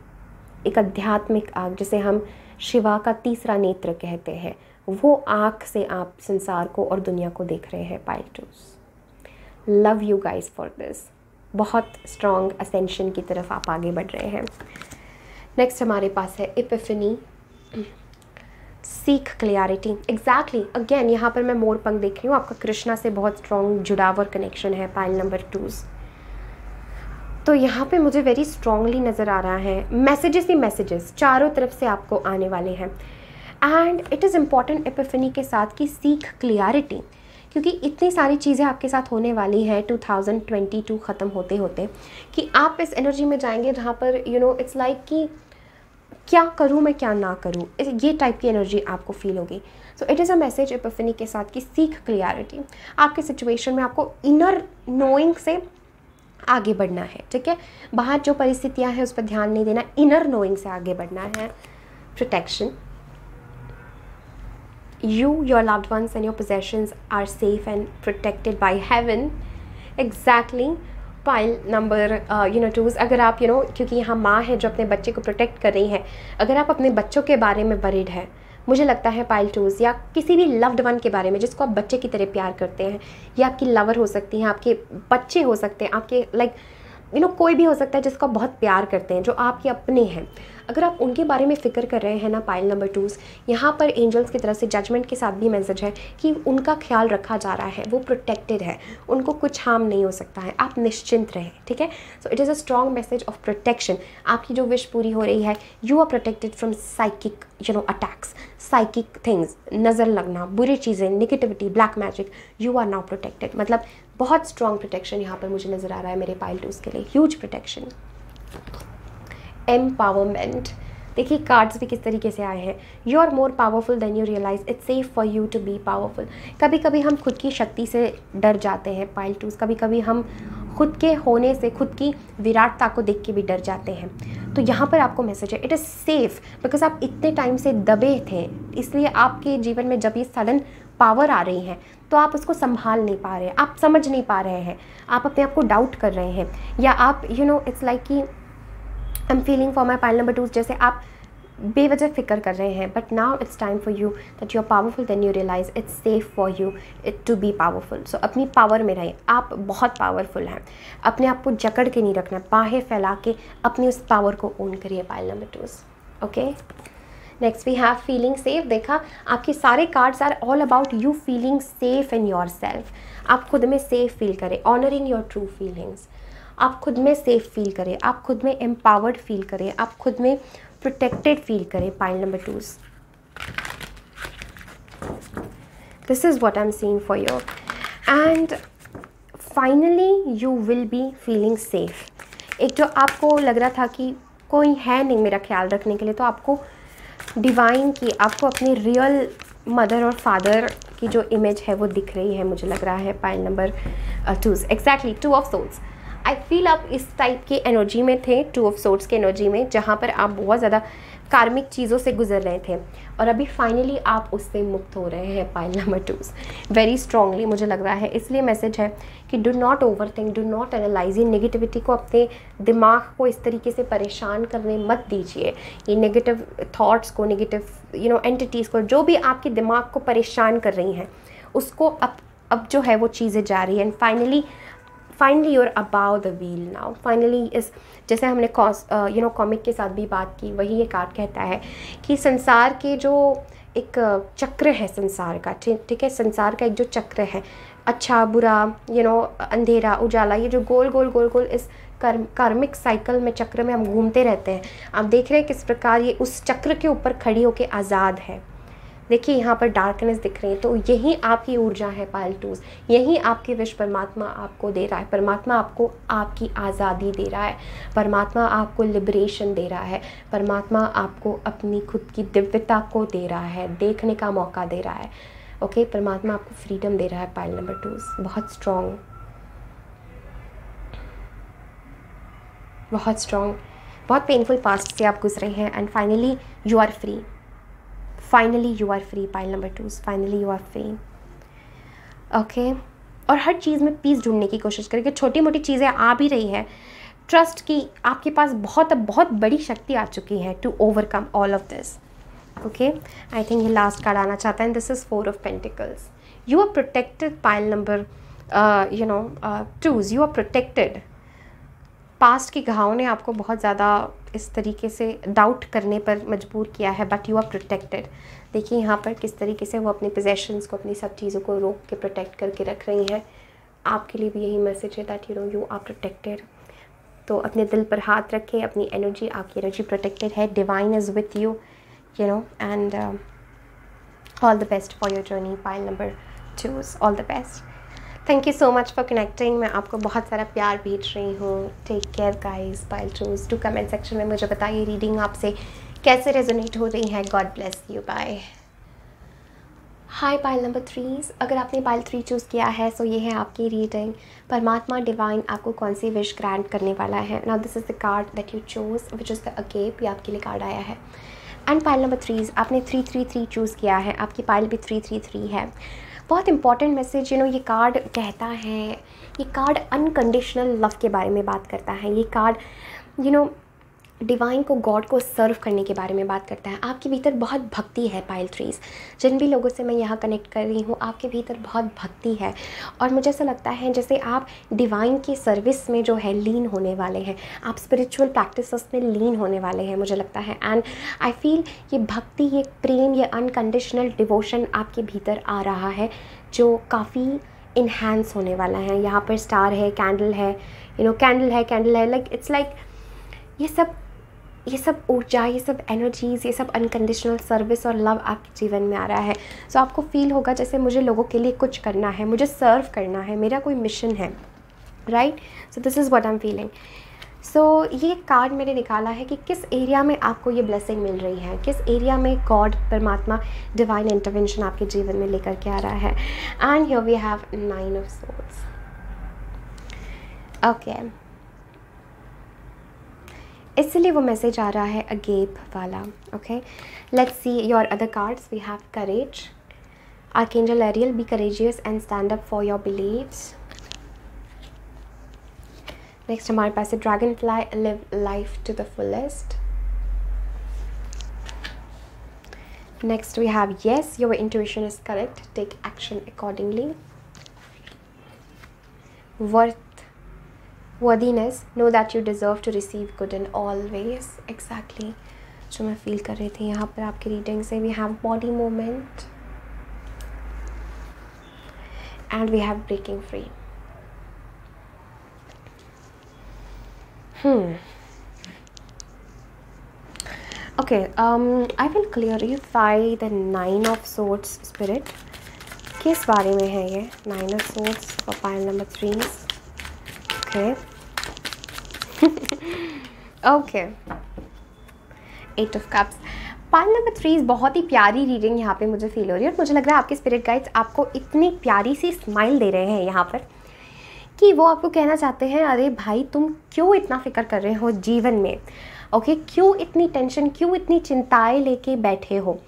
Speaker 1: एक आध्यात्मिक आँख जिसे हम शिवा का तीसरा नेत्र कहते हैं, वो आँख से आप संसार को और दुनिया को देख रहे हैं pile 2। Love you guys for this. बहुत स्ट्रॉन्ग असेंशन की तरफ आप आगे बढ़ रहे हैं। नेक्स्ट हमारे पास है एपिफनी, सीख क्लियरिटी। एग्जैक्टली, अगेन यहाँ पर मैं मोर पंख देख रही हूँ, आपका कृष्णा से बहुत स्ट्रॉन्ग जुड़ाव और कनेक्शन है पाइल नंबर 2। तो यहाँ पे मुझे वेरी स्ट्रॉन्गली नज़र आ रहा है मैसेजेस ही मैसेजेस चारों तरफ से आपको आने वाले हैं। And it is important Epiphany के साथ कि सीख क्लियरिटी, क्योंकि इतनी सारी चीज़ें आपके साथ होने वाली हैं 2022 ख़त्म होते होते कि आप इस एनर्जी में जाएंगे जहाँ पर इट्स लाइक कि क्या करूँ मैं, क्या ना करूँ, ये टाइप की एनर्जी आपको फील होगी। सो it is a message Epiphany के साथ कि सीख क्लियरिटी। आपके सिचुएशन में आपको इनर नोइंग से आगे बढ़ना है, ठीक है। बाहर जो परिस्थितियाँ हैं उस पर ध्यान नहीं देना, इनर नोइंग से आगे बढ़ना है। Protection, you, your loved ones and your possessions are safe and protected by heaven. Exactly. Pile number 2, अगर आप क्योंकि यहाँ माँ है जो अपने बच्चे को प्रोटेक्ट कर रही है, अगर आप अपने बच्चों के बारे में वरीड है, मुझे लगता है पाइल 2 या किसी भी लव्ड वन के बारे में जिसको आप बच्चे की तरह प्यार करते हैं, या आपकी लवर हो सकती हैं, आपके बच्चे हो सकते हैं, आपके कोई भी हो सकता है जिसको आप बहुत प्यार करते हैं, जो आपके अपने हैं, अगर आप उनके बारे में फ़िक्र कर रहे हैं ना पाइल नंबर 2, यहाँ पर एंजल्स की तरफ से जजमेंट के साथ भी मैसेज है कि उनका ख्याल रखा जा रहा है, वो प्रोटेक्टेड है, उनको कुछ हार्म नहीं हो सकता है, आप निश्चिंत रहें, ठीक है। So it is a strong message of protection. आपकी जो विश पूरी हो रही है, you are protected from psychic attacks, psychic things, नज़र लगना, बुरी चीज़ें, negativity, black magic, you are now protected. मतलब बहुत स्ट्रॉन्ग प्रोटेक्शन यहाँ पर मुझे नज़र आ रहा है मेरे पाइल 2 के लिए, ह्यूज प्रोटेक्शन। एम्पावरमेंट, देखिए कार्ड्स भी किस तरीके से आए हैं। You are more powerful then you realise, it's safe for you to be powerful. कभी कभी हम खुद की शक्ति से डर जाते हैं पाइल 2, कभी कभी हम खुद के होने से, खुद की विराटता को देख के भी डर जाते हैं। तो यहाँ पर आपको मैसेज है, इट इज़ सेफ, बिकॉज आप इतने टाइम से दबे थे, इसलिए आपके जीवन में जब ये सडन पावर आ रही है तो आप उसको संभाल नहीं पा रहे हैं, आप समझ नहीं पा रहे हैं, आप अपने आप को डाउट कर रहे हैं, या आप इट्स लाइक कि I am feeling for my pile number 2, जैसे आप बेवजह फिक्र कर रहे हैं। But now it's time for you that you are powerful, then you realise it's safe for you it to be powerful. So अपनी power में रहें, आप बहुत पावरफुल हैं, अपने आप को जकड़ के नहीं रखना, बाहें फैला के अपनी उस पावर को ओन करिए pile number 2। Okay, next we have feeling safe. देखा, आपके सारे cards are all about you feeling safe in your self. आप खुद में सेफ फील करें, ऑनरिंग योर ट्रू फीलिंग्स। आप खुद में सेफ फील करें, आप खुद में एम्पावर्ड फील करें, आप खुद में प्रोटेक्टेड फील करें pile number 2। This is what I am seeing for you, and finally you will be feeling safe. एक जो आपको लग रहा था कि कोई है नहीं मेरा ख्याल रखने के लिए, तो आपको डिवाइन की, आपको अपनी रियल मदर और फादर की जो इमेज है वो दिख रही है, मुझे लग रहा है pile number 2। Exactly, 2 of swords. I feel आप इस टाइप की एनर्जी में थे, 2 ऑफ सोर्ड्स की एनर्जी में, जहाँ पर आप बहुत ज़्यादा कार्मिक चीज़ों से गुजर रहे थे और अभी फाइनली आप उससे मुक्त हो रहे हैं पाइल नंबर 2 वेरी स्ट्रांगली मुझे लग रहा है। इसलिए मैसेज है कि do not over think, do not analyse. ये नेगेटिविटी को, अपने दिमाग को इस तरीके से परेशान करने मत दीजिए। ये नेगेटिव थॉट्स को, नेगेटिव एंटिटीज़ को, जो भी आपके दिमाग को परेशान कर रही हैं, उसको अब जो है वो चीज़ें जा रही है। And finally you're about the wheel now. Finally इस, जैसे हमने कॉमिक के साथ भी बात की, वही ये कार्ड कहता है कि संसार के जो एक चक्र है संसार का, ठीक है, संसार का एक जो चक्र है, अच्छा बुरा, अंधेरा उजाला, ये जो गोल गोल गोल गोल इस कार्मिक साइकिल में, चक्र में हम घूमते रहते हैं। आप देख रहे हैं किस प्रकार ये उस चक्र के ऊपर खड़ी होकर आज़ाद है। देखिए यहाँ पर डार्कनेस दिख रही है, तो यही आपकी ऊर्जा है पाइल 2, यही आपकी विश परमात्मा आपको दे रहा है। परमात्मा आपको आपकी आज़ादी दे रहा है, परमात्मा आपको लिबरेशन दे रहा है, परमात्मा आपको अपनी खुद की दिव्यता को दे रहा है, देखने का मौका दे रहा है। ओके, परमात्मा आपको फ्रीडम दे रहा है पाइल नंबर 2। बहुत स्ट्रॉन्ग, बहुत स्ट्रॉन्ग, बहुत पेनफुल पास्ट से आप गुजरे हैं and finally you are free. Finally you are free pile number 2, finally you are free. Okay, और हर चीज़ में पीस ढूंढने की कोशिश करें कि छोटी मोटी चीज़ें आ भी रही है, ट्रस्ट की आपके पास बहुत बड़ी शक्ति आ चुकी है to overcome all of this. Okay, I think ये लास्ट कार्ड आना चाहता है, this is 4 of pentacles. You are protected pile number 2, you are protected. Past के घाव ने आपको बहुत ज़्यादा इस तरीके से डाउट करने पर मजबूर किया है, बट यू आर प्रोटेक्टेड। देखिए यहाँ पर किस तरीके से वो अपने पोजेशंस को, अपनी सब चीज़ों को रोक के प्रोटेक्ट करके रख रही हैं। आपके लिए भी यही मैसेज है दैट यू आर प्रोटेक्टेड। तो अपने दिल पर हाथ रखें, अपनी एनर्जी, आपकी एनर्जी प्रोटेक्टेड है, divine is with you, and all the best for your journey pile number 2, all the best. Thank you so much for connecting. मैं आपको बहुत सारा प्यार भेज रही हूँ। Take care guys, pile 2। To comment section में मुझे बताइए रीडिंग आपसे कैसे रेजोनेट हो रही हैं? God bless you, bye. Hi pile number 3, अगर आपने पाइल 3 चूज़ किया है सो ये है आपकी रीडिंग। परमात्मा डिवाइन आपको कौन सी विश ग्रांट करने वाला है। Now this is the card that you choose which is the agape, ये आपके लिए कार्ड आया है। एंड पाइल नंबर 3 आपने 333 चूज़ किया है, आपकी पाइल भी 333 है। बहुत इंपॉर्टेंट मैसेज, ये कार्ड कहता है, ये कार्ड अनकंडीशनल लव के बारे में बात करता है। ये कार्ड डिवाइन को, गॉड को सर्व करने के बारे में बात करता है। आपके भीतर बहुत भक्ति है पाइल 3। जिन भी लोगों से मैं यहाँ कनेक्ट कर रही हूँ, आपके भीतर बहुत भक्ति है और मुझे ऐसा लगता है जैसे आप डिवाइन की सर्विस में जो है लीन होने वाले हैं, आप स्पिरिचुअल प्रैक्टिसेस में लीन होने वाले हैं मुझे लगता है। एंड आई फील ये भक्ति, ये प्रेम, ये अनकंडीशनल डिवोशन आपके भीतर आ रहा है जो काफ़ी इन्हांस होने वाला है। यहाँ पर स्टार है, कैंडल है, कैंडल है, लाइक इट्स लाइक ये सब ऊर्जा, ये सब एनर्जीज़, ये सब अनकंडीशनल सर्विस और लव आपके जीवन में आ रहा है। सो आपको फील होगा जैसे मुझे लोगों के लिए कुछ करना है, मुझे सर्व करना है, मेरा कोई मिशन है, right. So this is what I am feeling. So ये कार्ड मैंने निकाला है कि किस एरिया में आपको ये ब्लेसिंग मिल रही है, किस एरिया में गॉड, परमात्मा, डिवाइन इंटरवेंशन आपके जीवन में लेकर के आ रहा है। And here we have 9 of swords. Okay, इसलिए वो मैसेज आ रहा है अगेप वाला। Okay, let's see your other cards. We have courage, archangel Ariel, be courageous and stand up for your believes. Next हमारे पास है dragonfly, live life to the fullest. Next we have yes, your intuition is correct, take action accordingly. Worthiness, know that you deserve to receive good in all ways. Exactly जो मैं feel कर रही थी यहाँ पर आपकी reading से। We have body movement and we have breaking free. Okay, I will clarify the 9 of swords spirit. किस बारे में है ये 9 of swords for pile number 3? Okay, 8 of cups. Pile number 3 बहुत ही प्यारी रीडिंग यहाँ पे मुझे फील हो रही है और मुझे लग रहा है आपके स्पिरिट गाइड्स आपको इतनी प्यारी सी स्माइल दे रहे हैं यहाँ पर कि वो आपको कहना चाहते हैं, अरे भाई तुम क्यों इतना फिक्र कर रहे हो जीवन में, ओके, क्यों इतनी टेंशन, क्यों इतनी चिंताएं लेके बैठे हो।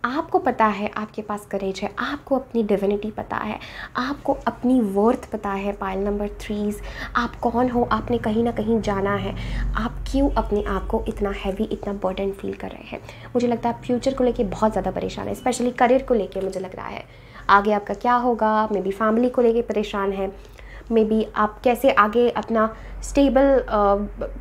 Speaker 1: आपको पता है आपके पास करेज है, आपको अपनी डिविनिटी पता है, आपको अपनी वर्थ पता है। पाइल नंबर 3, आप कौन हो, आपने कहीं ना कहीं जाना है। आप क्यों अपने आप को इतना हैवी, इतना बर्डन फील कर रहे हैं। मुझे लगता है फ्यूचर को लेके बहुत ज़्यादा परेशान है, स्पेशली करियर को लेके मुझे लग रहा है आगे आपका क्या होगा। मे बी फैमिली को लेके परेशान है, मे बी आप कैसे आगे अपना स्टेबल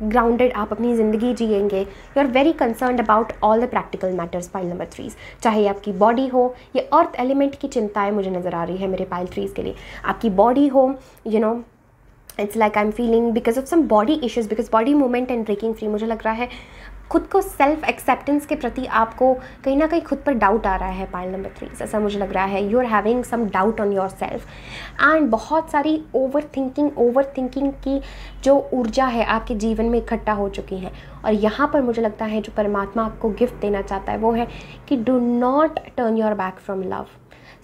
Speaker 1: ग्राउंडेड आप अपनी ज़िंदगी जिएंगे। You are very concerned about all the practical matters pile number 3। चाहे आपकी बॉडी हो, ये अर्थ एलिमेंट की चिंताएं मुझे नज़र आ रही है मेरे पाइल 3 के लिए। आपकी बॉडी हो, it's like I am feeling because of some body issues, because body movement and breaking free. मुझे लग रहा है खुद को सेल्फ एक्सेप्टेंस के प्रति आपको कहीं ना कहीं खुद पर डाउट आ रहा है पाइल नंबर 3, ऐसा मुझे लग रहा है। You are having some doubt on your self and बहुत सारी ओवर थिंकिंग की जो ऊर्जा है आपके जीवन में इकट्ठा हो चुकी है। और यहाँ पर मुझे लगता है जो परमात्मा आपको गिफ्ट देना चाहता है वो है कि do not turn your back from love,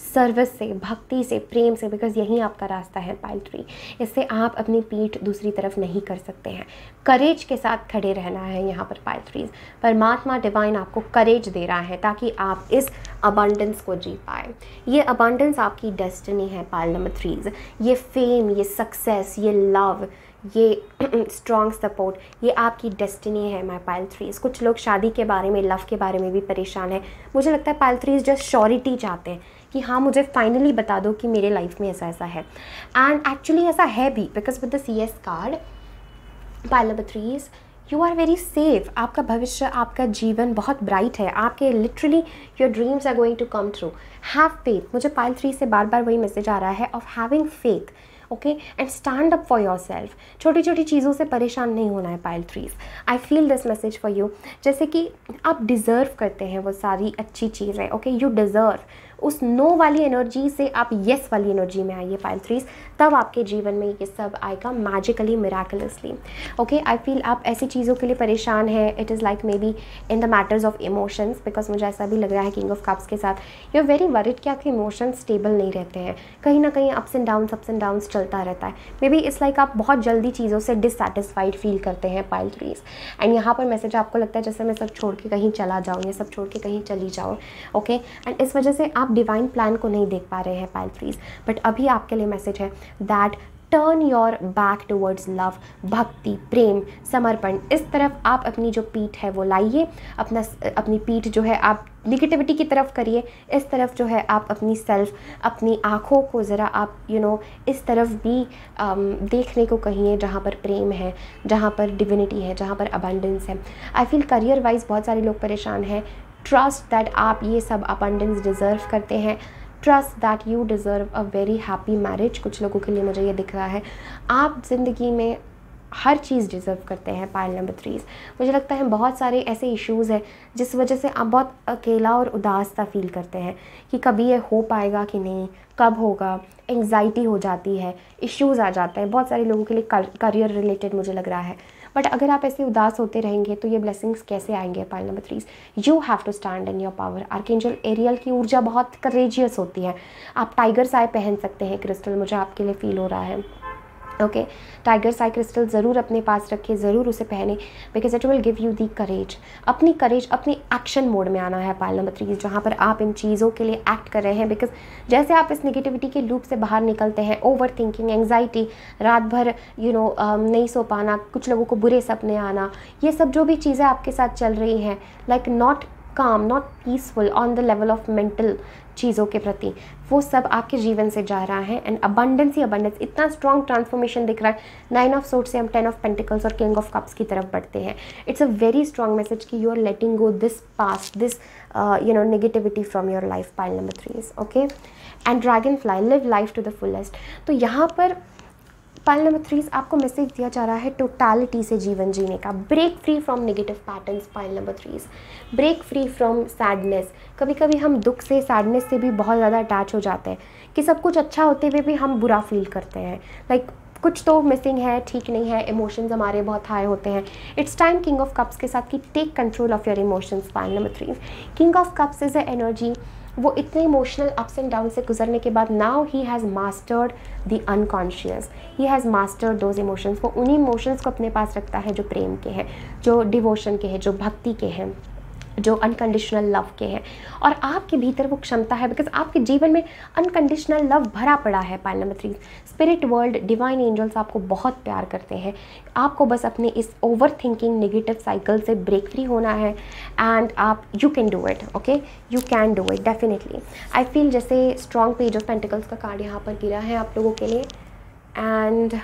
Speaker 1: service से, भक्ति से, प्रेम से, बिकॉज यही आपका रास्ता है पाइल 3। इससे आप अपनी पीठ दूसरी तरफ नहीं कर सकते हैं। करेज के साथ खड़े रहना है यहाँ पर पाइल 3। परमात्मा डिवाइन आपको करेज दे रहा है ताकि आप इस अबंडेंस को जी पाए। ये अबंडेंस आपकी डेस्टिनी है पाइल नंबर 3। ये फेम, ये सक्सेस, ये लव, ये स्ट्रॉन्ग सपोर्ट, ये आपकी डेस्टिनी है माय पाइल 3। कुछ लोग शादी के बारे में, लव के बारे में भी परेशान है। मुझे लगता है पाइल 3 जस्ट श्योरिटी चाहते हैं कि हाँ मुझे फाइनली बता दो कि मेरे लाइफ में ऐसा ऐसा है। एंड एक्चुअली ऐसा है भी, because with the CS card pile number 3 you are very safe. आपका भविष्य, आपका जीवन बहुत ब्राइट है। आपके literally your dreams are going to come true. Have faith. मुझे पाइल 3 से बार बार वही मैसेज आ रहा है of having faith, okay, and stand up for yourself. छोटी छोटी चीज़ों से परेशान नहीं होना है pile 3। I feel this message for you, जैसे कि आप डिज़र्व करते हैं वो सारी अच्छी चीज़ें, ओके, यू डिज़र्व उस नो वाली एनर्जी से आप येस वाली एनर्जी में आइए पाइल थ्रीज, तब आपके जीवन में ये सब आएगा magically, miraculously. Okay, I feel आप ऐसी चीज़ों के लिए परेशान हैं, it is like may be in the matters of emotions, because मुझे ऐसा भी लग रहा है किंग ऑफ कप्स के साथ यू आर वेरी वरिड कि आपके इमोशंस स्टेबल नहीं रहते हैं, कहीं ना कहीं अप्स एंड डाउन्स चलता रहता है। मे बी इट्स लाइक आप बहुत जल्दी चीज़ों से डिससेटिस्फाइड फील करते हैं पाइल थ्रीज। एंड यहाँ पर मैसेज आपको लगता है जैसे मैं सब छोड़ के कहीं चला जाऊँ या सब छोड़ के कहीं चली जाऊँ। ओके, एंड इस वजह से आप डिवाइन प्लान को नहीं देख पा रहे हैं पाइल थ्रीज। बट अभी आपके लिए मैसेज है that turn your back towards love, भक्ति, प्रेम, समर्पण। इस तरफ आप अपनी जो पीठ है वो लाइए, अपनी पीठ जो है आप निगेटिविटी की तरफ करिए, इस तरफ जो है आप अपनी सेल्फ, अपनी आँखों को ज़रा आप इस तरफ भी देखने को कहिए जहाँ पर प्रेम है, जहाँ पर डिविनिटी है, जहाँ पर अबंडेंस है। आई फील करियर वाइज बहुत सारे लोग परेशान हैं। ट्रस्ट दैट आप ये सब अबंडेंस डिज़र्व करते हैं, trust that you deserve a very happy marriage. कुछ लोगों के लिए मुझे ये दिख रहा है आप ज़िंदगी में हर चीज़ डिज़र्व करते हैं पाइल नंबर थ्रीज। मुझे लगता है बहुत सारे ऐसे इश्यूज़ हैं जिस वजह से आप बहुत अकेला और उदास सा फील करते हैं कि कभी ये हो पाएगा कि नहीं, कब होगा, एंग्जाइटी हो जाती है, इश्यूज़ आ जाते हैं बहुत सारे लोगों के लिए करियर रिलेटेड मुझे लग रहा है। बट अगर आप ऐसे उदास होते रहेंगे तो ये ब्लेसिंग्स कैसे आएंगे pile number threes. You have to stand in your power. Archangel Ariel की ऊर्जा बहुत करेजियस होती है। आप टाइगर आई पहन सकते हैं क्रिस्टल, मुझे आपके लिए फील हो रहा है। ओके, टाइगर आई क्रिस्टल ज़रूर अपने पास रखिए, ज़रूर उसे पहने, because it will give you the courage. अपनी करेज अपनी एक्शन मोड में आना है पाइल नंबर थ्रीज, जहाँ पर आप इन चीज़ों के लिए एक्ट कर रहे हैं। बिकॉज जैसे आप इस नेगेटिविटी के लूप से बाहर निकलते हैं, ओवर थिंकिंग, एंग्जाइटी, रात भर नहीं सो पाना, कुछ लोगों को बुरे सपने आना, ये सब जो भी चीज़ें आपके साथ चल रही हैं, लाइक नॉट काम, not peaceful on the level of mental चीज़ों के प्रति, वो सब आपके जीवन से जा रहा है। एंड अबंडेंस ही अबंडेंस, इतना स्ट्रॉन्ग ट्रांसफॉर्मेशन दिख रहा है। 9 ऑफ सोर्ड्स से हम 10 ऑफ पेंटिकल्स और किंग ऑफ कप्स की तरफ बढ़ते हैं। It's a very strong message कि you are letting go this past, this negativity from your life pile number threes. Okay, and dragonfly, live life to the fullest. तो यहाँ पर pile number threes आपको message दिया जा रहा है totality से जीवन जीने का। Break free from negative patterns pile number threes, break free from sadness. कभी कभी हम दुख से, सैडनेस से भी बहुत ज़्यादा अटैच हो जाते हैं कि सब कुछ अच्छा होते हुए भी हम बुरा फील करते हैं, लाइक कुछ तो मिसिंग है, ठीक नहीं है, इमोशंस हमारे बहुत हाई होते हैं। It's time king of cups के साथ कि take control of your emotions pile number threes. King of cups is a energy, वो इतने इमोशनल अप्स एंड डाउन से गुजरने के बाद now he has mastered the unconscious, he has mastered those emotions. वो उन्हीं इमोशंस को अपने पास रखता है जो प्रेम के हैं, जो डिवोशन के हैं, जो भक्ति के हैं, जो अनकंडीशनल लव के हैं। और आपके भीतर वो क्षमता है, बिकॉज आपके जीवन में अनकंडीशनल लव भरा पड़ा है pile number three. Spirit world, divine angels आपको बहुत प्यार करते हैं। आपको बस अपने इस ओवर थिंकिंग नेगेटिव साइकिल से ब्रेक फ्री होना है एंड आप you can do it. Okay, you can do it definitely. I feel जैसे स्ट्रॉन्ग पेज ऑफ पेंटिकल्स का कार्ड यहाँ पर गिरा है आप लोगों के लिए, एंड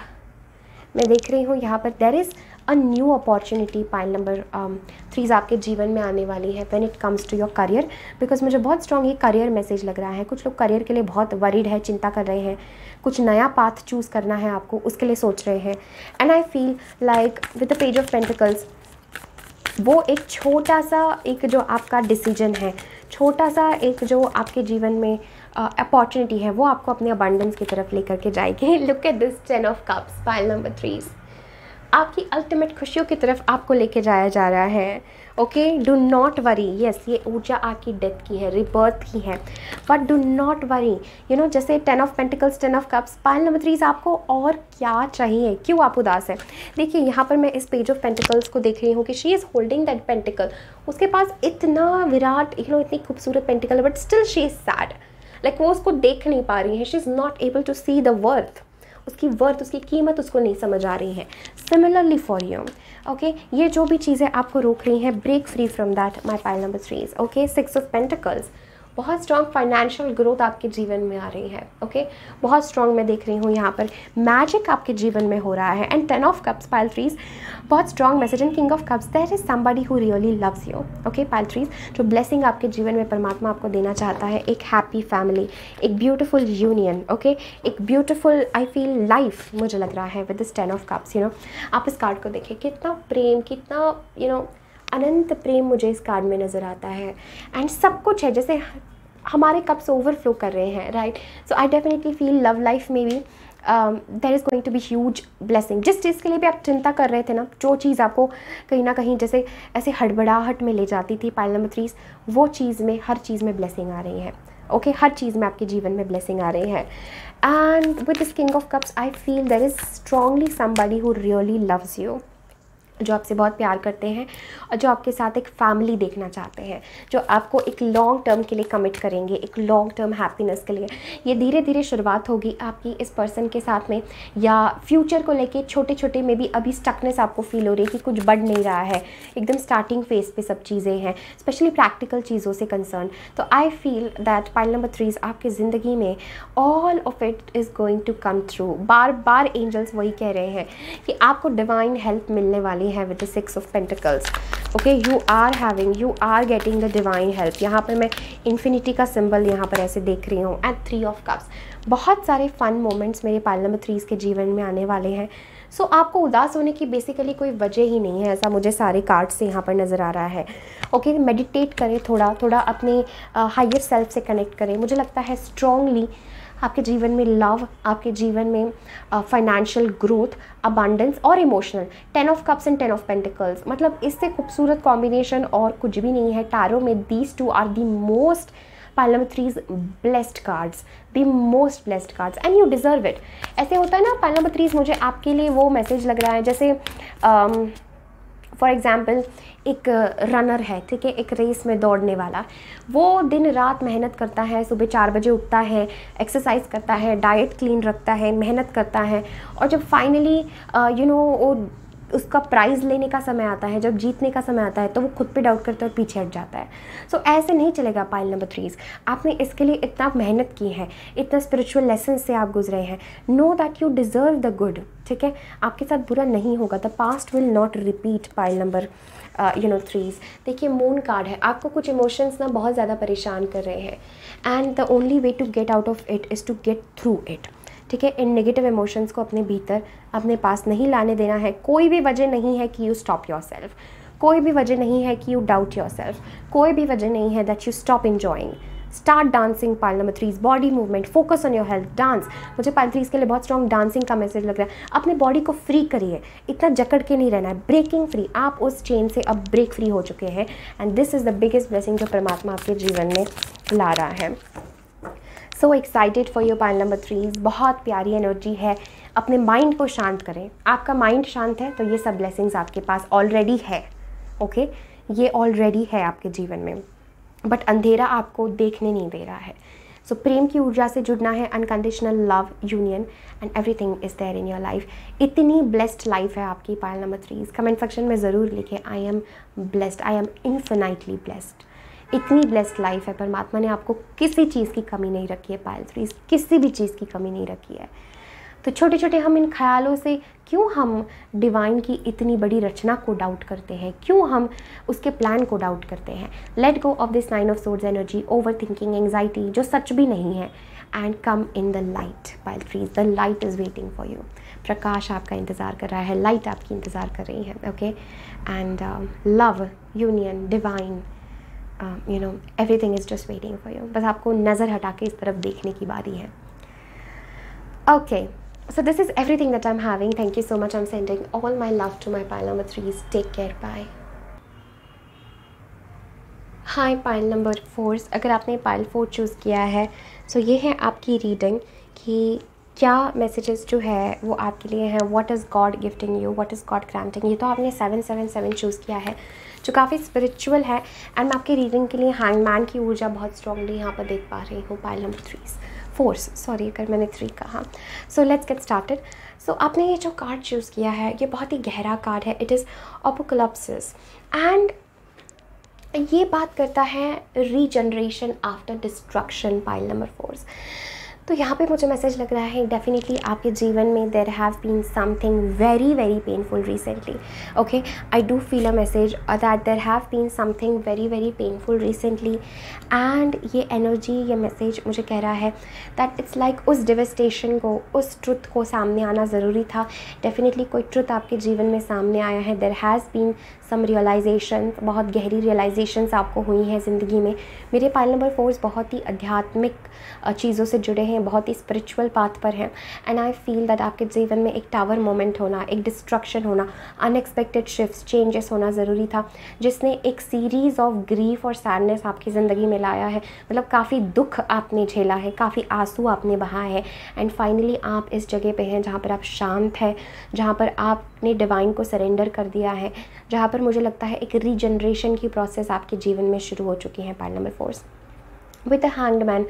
Speaker 1: मैं देख रही हूँ यहाँ पर there is a new opportunity pile number threes आपके जीवन में आने वाली है when it comes to your career. Because मुझे बहुत स्ट्रॉन्ग ये करियर मैसेज लग रहा है। कुछ लोग करियर के लिए बहुत वरीड है, चिंता कर रहे हैं, कुछ नया पाथ चूज़ करना है आपको, उसके लिए सोच रहे हैं। And I feel like with the page of pentacles, वो एक छोटा सा एक जो आपका डिसीजन है, छोटा सा एक जो आपके जीवन में अपॉर्चुनिटी है, वो आपको अपने अबंडेंस की तरफ लेकर के जाएगी। Look at this 10 of cups pile number threes, आपकी अल्टीमेट खुशियों की तरफ आपको लेके जाया जा रहा है। Okay, do not worry. Yes, ये ऊर्जा आपकी डेथ की है, रिबर्थ की है, but do not worry. You know, जैसे 10 of pentacles, 10 of cups, pile number threes आपको और क्या चाहिए, क्यों आप उदास है। देखिए यहाँ पर मैं इस पेज ऑफ पेंटिकल्स को देख रही हूँ कि she is holding that pentacle. उसके पास इतना विराट, इतनी खूबसूरत पेंटिकल है, but still she is sad. Like वो उसको देख नहीं पा रही है, she is not able to see the worth, उसकी वर्थ, उसकी कीमत उसको नहीं समझ आ रही है। सिमिलरली फॉर यू, ओके, ये जो भी चीज़ें आपको रोक रही हैं, break free from that my pile number threes. Okay, 6 of pentacles, बहुत स्ट्रॉन्ग फाइनेंशियल ग्रोथ आपके जीवन में आ रही है। ओके, बहुत स्ट्रॉन्ग मैं देख रही हूँ यहाँ पर मैजिक आपके जीवन में हो रहा है। And 10 of cups pile threes, बहुत strong message. And king of cups, there is somebody who really loves you. Okay pile threes, जो ब्लेसिंग आपके जीवन में परमात्मा आपको देना चाहता है, एक हैप्पी फैमिली, एक ब्यूटीफुल यूनियन, ओके, एक ब्यूटीफुल आई फील लाइफ मुझे लग रहा है विद दिस 10 ऑफ कप्स। आप इस कार्ड को देखिए, कितना प्रेम, कितना अनंत प्रेम मुझे इस कार्ड में नज़र आता है। एंड सब कुछ है, जैसे हमारे कप्स ओवरफ्लो कर रहे हैं, right. So I definitely feel love life में भी there is going to be huge blessing. जिस चीज़ के लिए भी आप चिंता कर रहे थे ना, जो चीज़ आपको कहीं ना कहीं जैसे ऐसे हड़बड़ाहट में ले जाती थी, पाइल नंबर 3, वो चीज़ में, हर चीज़ में ब्लेसिंग आ रही है। ओके, हर चीज़ में आपके जीवन में ब्लेसिंग आ रही है। And with this king of cups I feel there is strongly somebody who really loves you, जो आपसे बहुत प्यार करते हैं और जो आपके साथ एक फैमिली देखना चाहते हैं, जो आपको एक लॉन्ग टर्म के लिए कमिट करेंगे, एक लॉन्ग टर्म हैप्पीनेस के लिए। ये धीरे धीरे शुरुआत होगी आपकी इस पर्सन के साथ में, या फ्यूचर को लेके छोटे छोटे में भी अभी स्टकनेस आपको फील हो रही है कि कुछ बढ़ नहीं रहा है, एकदम स्टार्टिंग फेज पे सब चीज़ें हैं, स्पेशली प्रैक्टिकल चीज़ों से कंसर्न। तो I feel that pile number 3 आपकी ज़िंदगी में all of it is going to come through. बार बार एंजल्स वही कह रहे हैं कि आपको डिवाइन हेल्प मिलने वाली है with the 6 of Pentacles. Okay, you are getting the divine help. यहाँ पर मैं infinity का symbol यहाँ पर ऐसे देख रही हूँ, and 3 of Cups. बहुत सारे fun moments मेरे पाइल नंबर 3 के जीवन में आने वाले हैं। सो आपको उदास होने की बेसिकली कोई वजह ही नहीं है, ऐसा मुझे सारे कार्ड से यहाँ पर नज़र आ रहा है। ओके, मेडिटेट करें, थोड़ा थोड़ा अपने हायर सेल्फ से कनेक्ट करें। मुझे लगता है स्ट्रांगली आपके जीवन में लव, आपके जीवन में फाइनेंशियल ग्रोथ, अबंडेंस और emotional. 10 of cups and 10 of pentacles, मतलब इससे खूबसूरत कॉम्बिनेशन और कुछ भी नहीं है टैरो में। These two are the most pile number 3 blessed cards, the most blessed cards, and you deserve it. ऐसे होता है ना, पाइल नंबर 3 मुझे आपके लिए वो मैसेज लग रहा है जैसे फॉर एग्ज़ाम्पल एक रनर है, ठीक है, एक रेस में दौड़ने वाला, वो दिन रात मेहनत करता है, सुबह 4 बजे उठता है, एक्सरसाइज करता है, डाइट क्लीन रखता है, मेहनत करता है, और जब फाइनली वो उसका प्राइज़ लेने का समय आता है, जब जीतने का समय आता है, तो वो खुद पे डाउट करता है और पीछे हट जाता है। सो ऐसे नहीं चलेगा पाइल नंबर 3। आपने इसके लिए इतना मेहनत की है, इतना स्पिरिचुअल लेसन से आप गुजरे हैं। Know that you deserve the good, ठीक है, आपके साथ बुरा नहीं होगा। The past will not repeat pile number 3। देखिए, मून कार्ड है, आपको कुछ इमोशंस ना बहुत ज़्यादा परेशान कर रहे हैं, and the only way to get out of it is to get through it, ठीक है। इन नेगेटिव इमोशंस को अपने भीतर, अपने पास नहीं लाने देना है। कोई भी वजह नहीं है कि यू स्टॉप योर सेल्फ, कोई भी वजह नहीं है कि यू डाउट योर सेल्फ, कोई भी वजह नहीं है that you stop enjoying. Start dancing pile number 3, body movement, focus on your health, dance. मुझे पाइल 3 के लिए बहुत स्ट्रॉन्ग डांसिंग का मैसेज लग रहा है। अपने बॉडी को फ्री करिए, इतना जकड़ के नहीं रहना है, ब्रेकिंग फ्री। आप उस चेन से अब ब्रेक फ्री हो चुके हैं, and this is the biggest blessing जो परमात्मा आपके जीवन में ला रहा है। So excited for your pile number 3। बहुत प्यारी एनर्जी है। अपने माइंड को शांत करें। आपका माइंड शांत है तो ये सब ब्लेसिंग्स आपके पास ऑलरेडी है। ओके, ये ऑलरेडी है आपके जीवन में, बट अंधेरा आपको देखने नहीं दे रहा है। सो प्रेम की ऊर्जा से जुड़ना है, unconditional love, union, and everything is there in your life. इतनी ब्लेस्ड लाइफ है आपकी पाइल नंबर 3। कमेंट सेक्शन में ज़रूर लिखें, I am blessed, I am infinitely blessed. इतनी ब्लेस्ड लाइफ है, परमात्मा ने आपको किसी चीज़ की कमी नहीं रखी है पाइल 3, किसी भी चीज़ की कमी नहीं रखी है। तो छोटे छोटे हम इन ख्यालों से क्यों हम डिवाइन की इतनी बड़ी रचना को डाउट करते हैं, क्यों हम उसके प्लान को डाउट करते हैं। Let go of this 9 of swords energy, over thinking, anxiety जो सच भी नहीं है, and come in the light pile 3। The light is waiting for you. प्रकाश आपका इंतज़ार कर रहा है, लाइट आपकी इंतज़ार कर रही है। Okay, and love, union, divine, everything is just waiting for you. बस आपको नज़र हटा के इस तरफ देखने की बारी है। Okay, so this is everything that I'm having. Thank you so much. I'm sending all my love to my pile number 3s. Take care. Bye. Hi pile number 4s. अगर आपने pile 4 चूज़ किया है, so ये है आपकी reading कि क्या messages जो है वो आपके लिए हैं। What is God gifting you, what is God granting. ये तो आपने 777 चूज़ किया है, जो काफ़ी स्पिरिचुअल है। एंड मैं आपकी रीडिंग के लिए हैंगमैन की ऊर्जा बहुत स्ट्रांगली यहाँ पर देख पा रही हूँ। Pile number 3s, 4s, sorry अगर मैंने 3 कहा। So let's get started. So आपने ये जो कार्ड चूज़ किया है, ये बहुत ही गहरा कार्ड है। इट इज़ अपोकलिप्सिस, एंड ये बात करता है regeneration after destruction. Pile number 4s, तो यहाँ पे मुझे मैसेज लग रहा है डेफिनेटली आपके जीवन में there have been something very very painful recently. Okay, I do feel a message that there have been something very very painful recently, and ये एनर्जी, ये मैसेज मुझे कह रहा है दैट इट्स लाइक उस डिवेस्टेशन को, उस ट्रुथ को सामने आना ज़रूरी था। डेफिनेटली कोई ट्रुथ आपके जीवन में सामने आया है। There has been some realization, बहुत गहरी रियलाइजेशंस आपको हुई हैं ज़िंदगी में। मेरे पाइल नंबर 4 बहुत ही आध्यात्मिक चीज़ों से जुड़े हैं, बहुत ही स्पिरिचुअल पाथ पर हैं। एंड आई फील दैट आपके जीवन में एक टावर मोमेंट होना, एक डिस्ट्रक्शन होना, अनएक्सपेक्टेड शिफ्ट्स, चेंजेस होना ज़रूरी था, जिसने एक सीरीज़ ऑफ ग्रीफ और सैडनेस आपकी ज़िंदगी में लाया है। मतलब काफ़ी दुख आपने झेला है, काफ़ी आंसू आपने बहाए हैं, एंड फाइनली आप इस जगह पे हैं जहाँ पर आप शांत हैं, जहाँ पर आपने डिवाइन को सरेंडर कर दिया है, जहाँ पर मुझे लगता है एक रीजनरेशन की प्रोसेस आपके जीवन में शुरू हो चुकी है। Pile number 4 with the hanged man,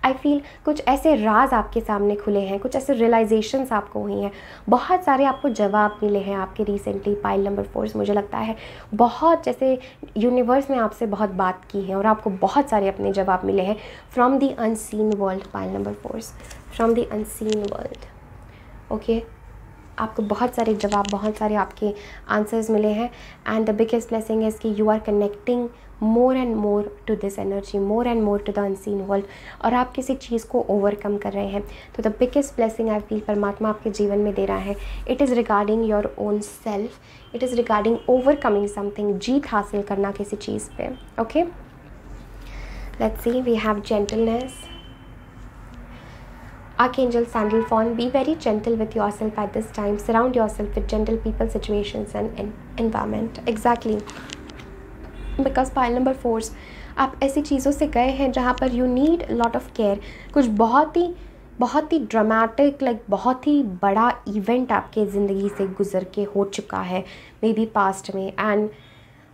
Speaker 1: I feel कुछ ऐसे राज आपके सामने खुले हैं, कुछ ऐसे रियलाइजेशंस आपको हुई हैं, बहुत सारे आपको जवाब मिले हैं आपके रिसेंटली। पाइल नंबर 4 मुझे लगता है बहुत जैसे यूनिवर्स ने आपसे बहुत बात की है और आपको बहुत सारे अपने जवाब मिले हैं from the unseen world. Pile number 4 from the unseen world, okay, आपको बहुत सारे जवाब, बहुत सारे आपके आंसर्स मिले हैं। And the biggest blessing is कि you are connecting more and more to this energy, more and more to the unseen world, और आप किसी चीज़ को ओवरकम कर रहे हैं। तो the biggest blessing I feel परमात्मा आपके जीवन में दे रहा है, it is regarding your own self, it is regarding overcoming something, जीत हासिल करना किसी चीज़ पे। Okay, let's see, we have gentleness, Archangel Sandalphon, be very gentle with yourself at this time. Surround yourself with gentle people, situations and environment. Exactly. Because pile number 4, आप ऐसी चीज़ों से गए हैं जहाँ पर you need lot of care. कुछ बहुत ही ड्रामेटिक, लाइक बहुत ही बड़ा इवेंट आपके ज़िंदगी से गुजर के हो चुका है मे बी पास्ट में, एंड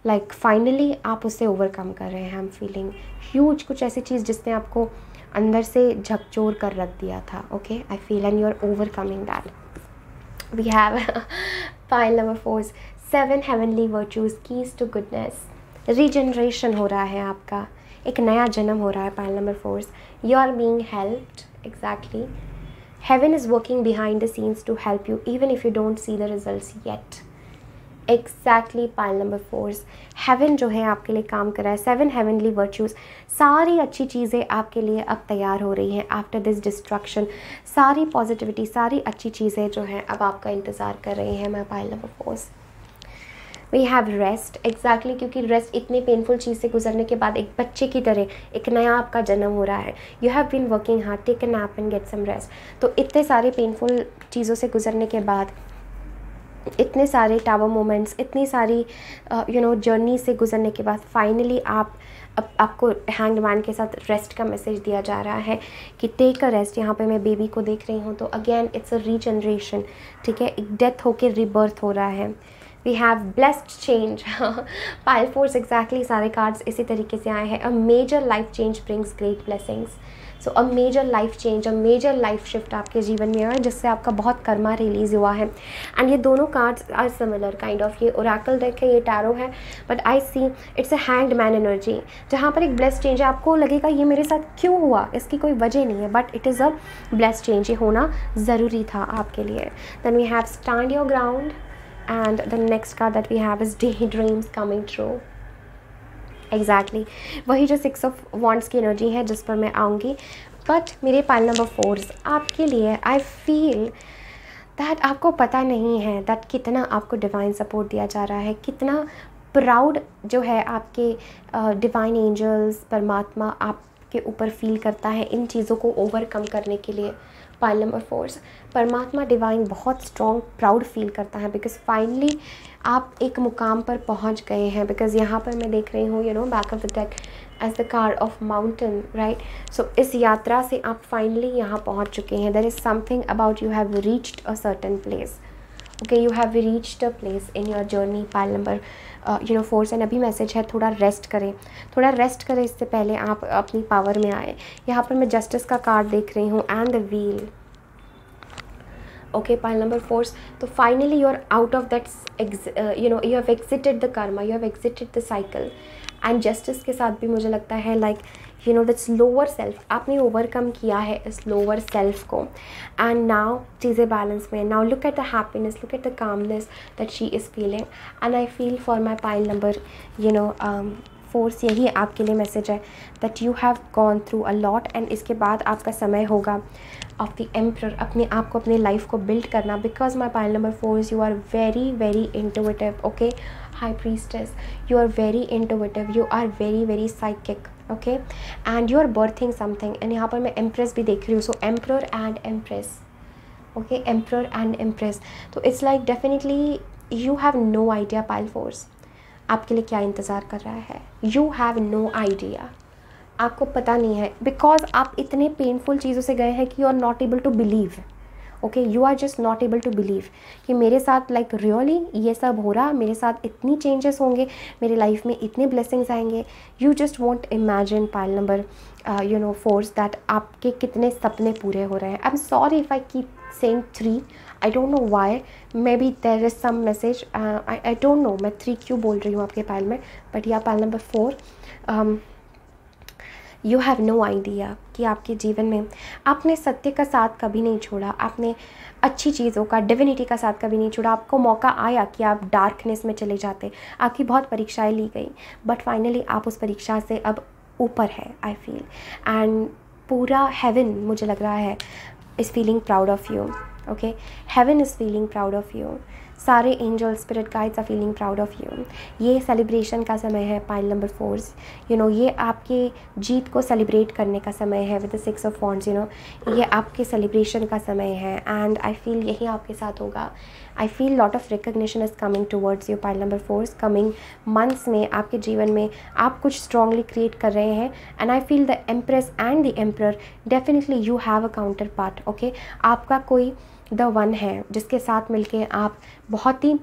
Speaker 1: लाइक फाइनली आप उसे ओवरकम कर रहे हैं। आई एम फीलिंग ह्यूज, कुछ ऐसी चीज़ जिसने आपको अंदर से झकझोर कर रख दिया था। Okay, I feel and you are overcoming that. We have pile number 4 7 heavenly virtues, keys to goodness. Regeneration हो रहा है आपका, एक नया जन्म हो रहा है। Pile number 4 you are being helped, exactly, heaven is working behind the scenes to help you even if you don't see the results yet. Exactly, pile number 4 heaven जो है आपके लिए काम कर रहा है। 7 हेवनली वर्चूज़, सारी अच्छी चीज़ें आपके लिए अब तैयार हो रही हैं आफ्टर दिस डिस्ट्रक्शन। सारी पॉजिटिविटी, सारी अच्छी चीज़ें जो हैं अब आपका इंतज़ार कर रही हैं। मैं pile number 4 we have rest, exactly, क्योंकि रेस्ट, इतनी पेनफुल चीज़ से गुजरने के बाद एक बच्चे की तरह एक नया आपका जन्म हो रहा है। You have been working hard, take a nap and get some rest. तो इतने सारे पेनफुल चीज़ों से गुजरने के बाद, इतने सारे टावर मोमेंट्स, इतनी सारी जर्नी से गुजरने के बाद फाइनली आपको हैंग्ड मैन के साथ रेस्ट का मैसेज दिया जा रहा है कि टेक अ रेस्ट। यहाँ पे मैं बेबी को देख रही हूँ, तो अगेन इट्स अ रीजनरेशन, ठीक है, एक डेथ होके रीबर्थ हो रहा है। We have blessed change, pile 4 exactly, सारे कार्ड्स इसी तरीके से आए हैं। A major life change brings great blessings. So a major life change, a major life shift आपके जीवन में आया जिससे आपका बहुत कर्मा रिलीज़ हुआ है। एंड ये दोनों cards are similar kind of, ये ओरेकल डेक है, ये टैरो है, but I see it's a hanged man energy, जहाँ पर एक ब्लेस्ड चेंज है। आपको लगेगा ये मेरे साथ क्यों हुआ, इसकी कोई वजह नहीं है, but it is a blessed change, ये होना ज़रूरी था आपके लिए। Then we have stand your ground, and the next card that we have is daydreams coming true. Exactly, वही जो 6 ऑफ वॉन्ड्स की एनर्जी है जिस पर मैं आऊँगी। बट मेरे पाइल नंबर 4 आपके लिए, आई फील दैट आपको पता नहीं है दैट कितना आपको डिवाइन सपोर्ट दिया जा रहा है, कितना प्राउड जो है आपके डिवाइन एंजल्स, परमात्मा आपके ऊपर फील करता है इन चीज़ों को ओवरकम करने के लिए। पाइल नंबर 4 परमात्मा डिवाइन बहुत स्ट्रॉन्ग प्राउड फील करता है, बिकॉज फाइनली आप एक मुकाम पर पहुंच गए हैं। बिकॉज यहाँ पर मैं देख रही हूँ back of the deck as the card of mountain, right. So इस यात्रा से आप फाइनली यहाँ पहुँच चुके हैं। There is something about you have reached a certain place, okay, you have reached a place in your journey. Pile number 4 and अभी message है थोड़ा रेस्ट करें, थोड़ा रेस्ट करें, इससे पहले आप अपनी पावर में आए। यहाँ पर मैं जस्टिस का कार्ड देख रही हूँ and the wheel, okay. Pile number 4, तो finally you are out of that, you have exited the karma, you have exited the cycle. And justice के साथ भी मुझे लगता है लाइक दैट्स लोअर सेल्फ, आपने ओवरकम किया है इस लोअर सेल्फ को, एंड नाउ चीज़ें बैलेंस में। Now look at the happiness, look at the calmness that she is feeling, and I feel for my pile number force यही आपके लिए मैसेज है that you have gone through a lot and इसके बाद आपका समय होगा ऑफ द एम्परर, अपने आप को, अपने लाइफ को बिल्ड करना, because my pile number 4 you are very very intuitive, okay high priestess, you are very intuitive, you are very very psychic, okay and you are birthing something. And यहाँ पर मैं empress भी देख रही हूँ, so emperor and empress, okay emperor and empress. तो it's like definitely you have no idea pile fours आपके लिए क्या इंतज़ार कर रहा है। यू हैव नो आइडिया, आपको पता नहीं है, बिकॉज आप इतने पेनफुल चीज़ों से गए हैं कि you are not able to believe, okay you are just not able to believe कि मेरे साथ लाइक रियली ये सब हो रहा, मेरे साथ इतनी चेंजेस होंगे, मेरे लाइफ में इतने ब्लेसिंग्स आएंगे। You just want imagine pile number fours that आपके कितने सपने पूरे हो रहे हैं। I am sorry if I keep saying 3, I don't know why, maybe there is some message, I don't know मैं 3 क्यों बोल रही हूँ आपके पाइल में, बट या pile number 4 you have no idea कि आपके जीवन में आपने सत्य का साथ कभी नहीं छोड़ा, आपने अच्छी चीज़ों का, डिविनिटी का साथ कभी नहीं छोड़ा। आपको मौका आया कि आप डार्कनेस में चले जाते, आपकी बहुत परीक्षाएं ली गई, बट फाइनली आप उस परीक्षा से अब ऊपर है, आई फील, एंड पूरा हेवन मुझे लग रहा है is feeling proud of you, okay heaven is feeling proud of you, सारे angel spirit guides are feeling proud of you. ये सेलिब्रेशन का समय है पाइल नंबर 4, यू नो ये आपके जीत को सेलिब्रेट करने का समय है with the 6 of wands, you know ये आपके सेलिब्रेशन का समय है एंड आई फील यही आपके साथ होगा। I feel lot of recognition is coming towards you pile number 4, coming months में आपके जीवन में आप कुछ स्ट्रांगली क्रिएट कर रहे हैं and I feel the empress and the emperor definitely you have a counter part, okay आपका कोई द वन है जिसके साथ मिलके आप बहुत ही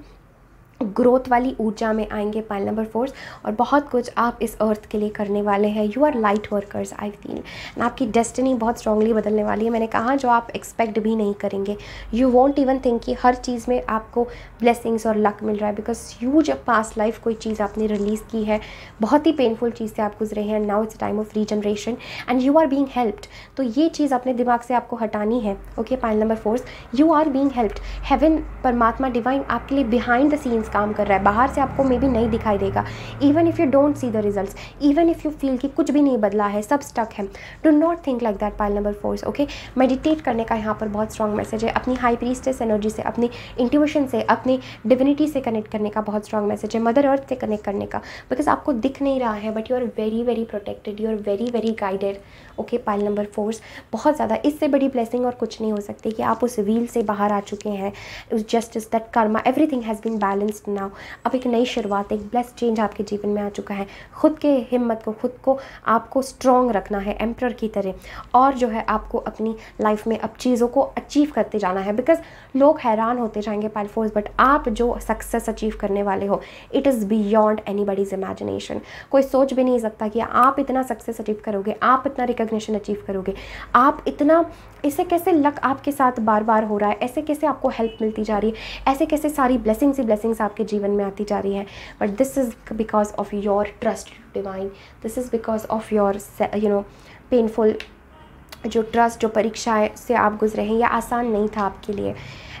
Speaker 1: ग्रोथ वाली ऊर्जा में आएंगे पाइल नंबर 4 और बहुत कुछ आप इस अर्थ के लिए करने वाले हैं। You are light workers I feel and आपकी डेस्टिनी बहुत स्ट्रांगली बदलने वाली है। मैंने कहा जो आप एक्सपेक्ट भी नहीं करेंगे, यू वॉन्ट इवन थिंक कि हर चीज़ में आपको ब्लेसिंग्स और लक मिल रहा है, बिकॉज यू जब पास्ट लाइफ कोई चीज़ आपने रिलीज़ की है, बहुत ही पेनफुल चीज़ से आप गुजरे हैं, now it's time of regeneration and you are being helped. तो ये चीज़ अपने दिमाग से आपको हटानी है, okay pile number 4 you are being helped. Heaven परमात्मा डिवाइन आपके लिए बिहाइंड द सीन्स काम कर रहा है, बाहर से आपको मे बी नहीं दिखाई देगा, even if you don't see the results, even if you feel कि कुछ भी नहीं बदला है, सब स्टक है, do not think like that pile number 4, okay meditate करने का यहाँ पर बहुत स्ट्रॉन्ग मैसेज है, अपनी हाई प्रीस्टेस एनर्जी से, अपनी इंट्यूशन से, अपनी डिविनिटी से कनेक्ट करने का बहुत स्ट्रॉन्ग मैसेज है, मदर अर्थ से कनेक्ट करने का, बिकॉज आपको दिख नहीं रहा है but you are very very protected, you are very very guided, okay pile number 4 बहुत ज़्यादा। इससे बड़ी ब्लेसिंग और कुछ नहीं हो सकती कि आप उस व्हील से बाहर आ चुके हैं, उस justice that karma everything has been balanced now. अब एक नई शुरुआत, एक ब्लेस्ड चेंज आपके जीवन में आ चुका है। खुद के हिम्मत को, खुद को आपको स्ट्रॉन्ग रखना है एम्परर की तरह, और जो है आपको अपनी लाइफ में अब चीज़ों को अचीव करते जाना है, बिकॉज लोग हैरान होते जाएंगे पाइल 4 बट आप जो सक्सेस अचीव करने वाले हो it is beyond anybody's imagination. कोई सोच भी नहीं सकता कि आप इतना सक्सेस अचीव करोगे, आप इतना रिकग्निशन अचीव करोगे, आप इतना, इसे कैसे लक आपके साथ बार बार हो रहा है, ऐसे कैसे आपको हेल्प मिलती जा रही है, ऐसे कैसे सारी ब्लेसिंग्स ही ब्लेसिंग्स आपके जीवन में आती जा रही है, but this is because of your trust divine, this is because of your painful जो ट्रस्ट, जो परीक्षाएं से आप गुजरे हैं, यह आसान नहीं था आपके लिए।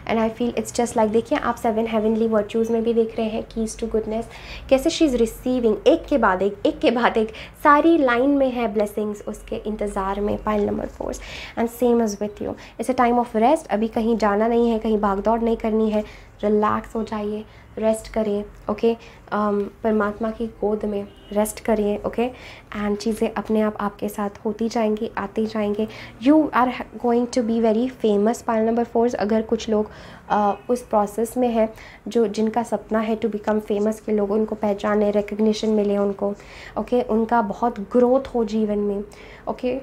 Speaker 1: And I feel it's just like, देखिए आप 7 हेवनली वर्च्यूज़ में भी देख रहे हैं कीज टू गुडनेस, कैसे शी इज़ रिसीविंग एक के बाद एक सारी लाइन में है ब्लेसिंग्स उसके इंतज़ार में pile number 4 and same is with you. It's a time of rest, अभी कहीं जाना नहीं है, कहीं भागदौड़ नहीं करनी है, रिलैक्स हो जाइए, रेस्ट करिए, ओके परमात्मा की गोद में रेस्ट करिए, ओके एंड चीज़ें अपने आप आपके साथ होती जाएंगी, आती जाएंगे। You are going to be very famous pile number 4। अगर कुछ लोग उस प्रोसेस में है, जो जिनका सपना है टू बिकम फेमस, के लोग उनको पहचाने, रिकग्निशन मिले उनको, ओके उनका बहुत ग्रोथ हो जीवन में, okay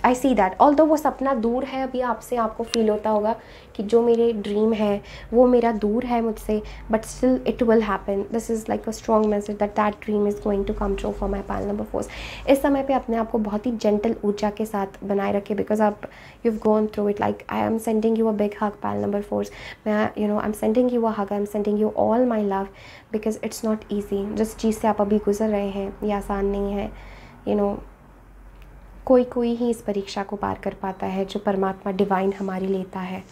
Speaker 1: I see that. Although वो सपना दूर है अभी आपसे, आपको फील होता होगा कि जो मेरे ड्रीम है वो मेरा दूर है मुझसे, but still it will happen. This is like a strong message that dream is going to come true for my pile number 4। इस समय पे अपने आप को बहुत ही जेंटल ऊर्जा के साथ बनाए रखें, बिकॉज आप you have gone through it. Like I am sending you a big hug pile number 4। मैं I am sending you a hug, I am sending you all my love, because it's not easy. जिस चीज़ से आप अभी गुजर रहे हैं ये आसान नहीं है, कोई ही इस परीक्षा को पार कर पाता है जो परमात्मा डिवाइन हमारी लेता है।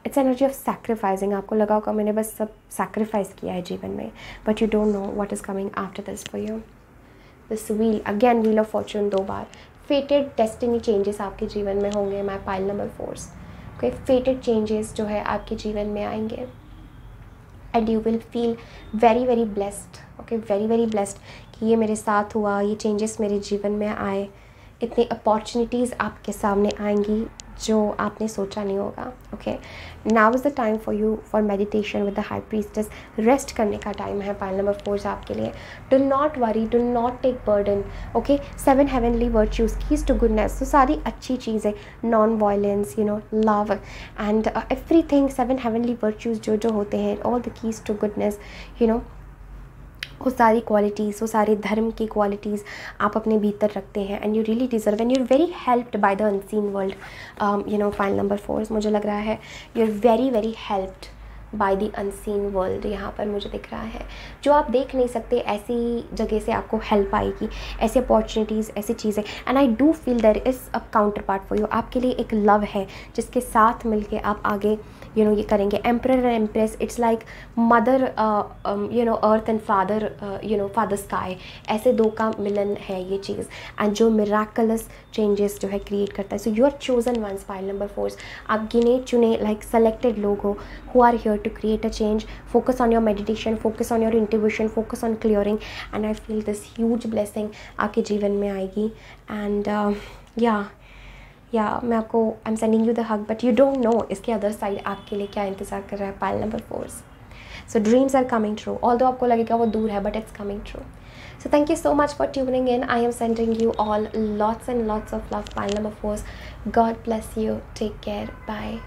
Speaker 1: It's energy of sacrificing. आपको लगा होगा मैंने बस सब सैक्रिफाइस किया है जीवन में, but you don't know what is coming after this for you. This wheel, again wheel of Fortune 2 bar, फेटेड destiny changes आपके जीवन में होंगे my pile number 4। Okay, फेटेड changes जो है आपके जीवन में आएंगे and you will feel very very blessed. Okay, very very blessed कि ये मेरे साथ हुआ, ये चेंजेस मेरे जीवन में आए, इतनी अपॉर्चुनिटीज़ आपके सामने आएंगी जो आपने सोचा नहीं होगा। Okay, now is the time for you for meditation with the high priestess. Rest करने का टाइम है पाइल नंबर 4 आपके लिए। Do not worry, do not take burden. Okay, 7 heavenly virtues, keys to goodness, तो सारी अच्छी चीज़ें, non violence, you know, love and everything, 7 heavenly virtues जो होते हैं, all the keys to goodness, you know, वो सारी क्वालिटीज़, वो सारे धर्म की क्वालिटीज़ आप अपने भीतर रखते हैं and you really deserve and you are very helped by the unseen world. You know, pile number 4 मुझे लग रहा है you are very very helped by the unseen world. यहाँ पर मुझे दिख रहा है जो आप देख नहीं सकते, ऐसी जगह से आपको हेल्प आएगी, ऐसी अपॉर्चुनिटीज़, ऐसी चीज़ें। And I do feel there is a counterpart for you, आपके लिए एक लव है जिसके साथ मिलके आप आगे यू नो ये करेंगे। Emperor and empress, it's like mother you know earth and father you know father sky, ऐसे दो का मिलन है ये चीज़ एंड जो मिराकलस चेंजेस जो है क्रिएट करता है। So you are chosen ones pile number 4, आप गिने चुने लाइक सेलेक्टेड लोग हो who are here to create a change. Focus on your meditation, focus on your intuition, focus on clearing, and I feel this huge blessing आपके जीवन में आएगी। and मैं आपको I'm sending you the hug, but you don't know इसके other side आपके लिए क्या इंतज़ार कर रहा है pile number 4। So dreams are coming true, although आपको लगेगा वो दूर है, but it's coming true. So thank you so much for tuning in. I am sending you all lots and lots of love, pile number 4. God bless you. Take care. Bye.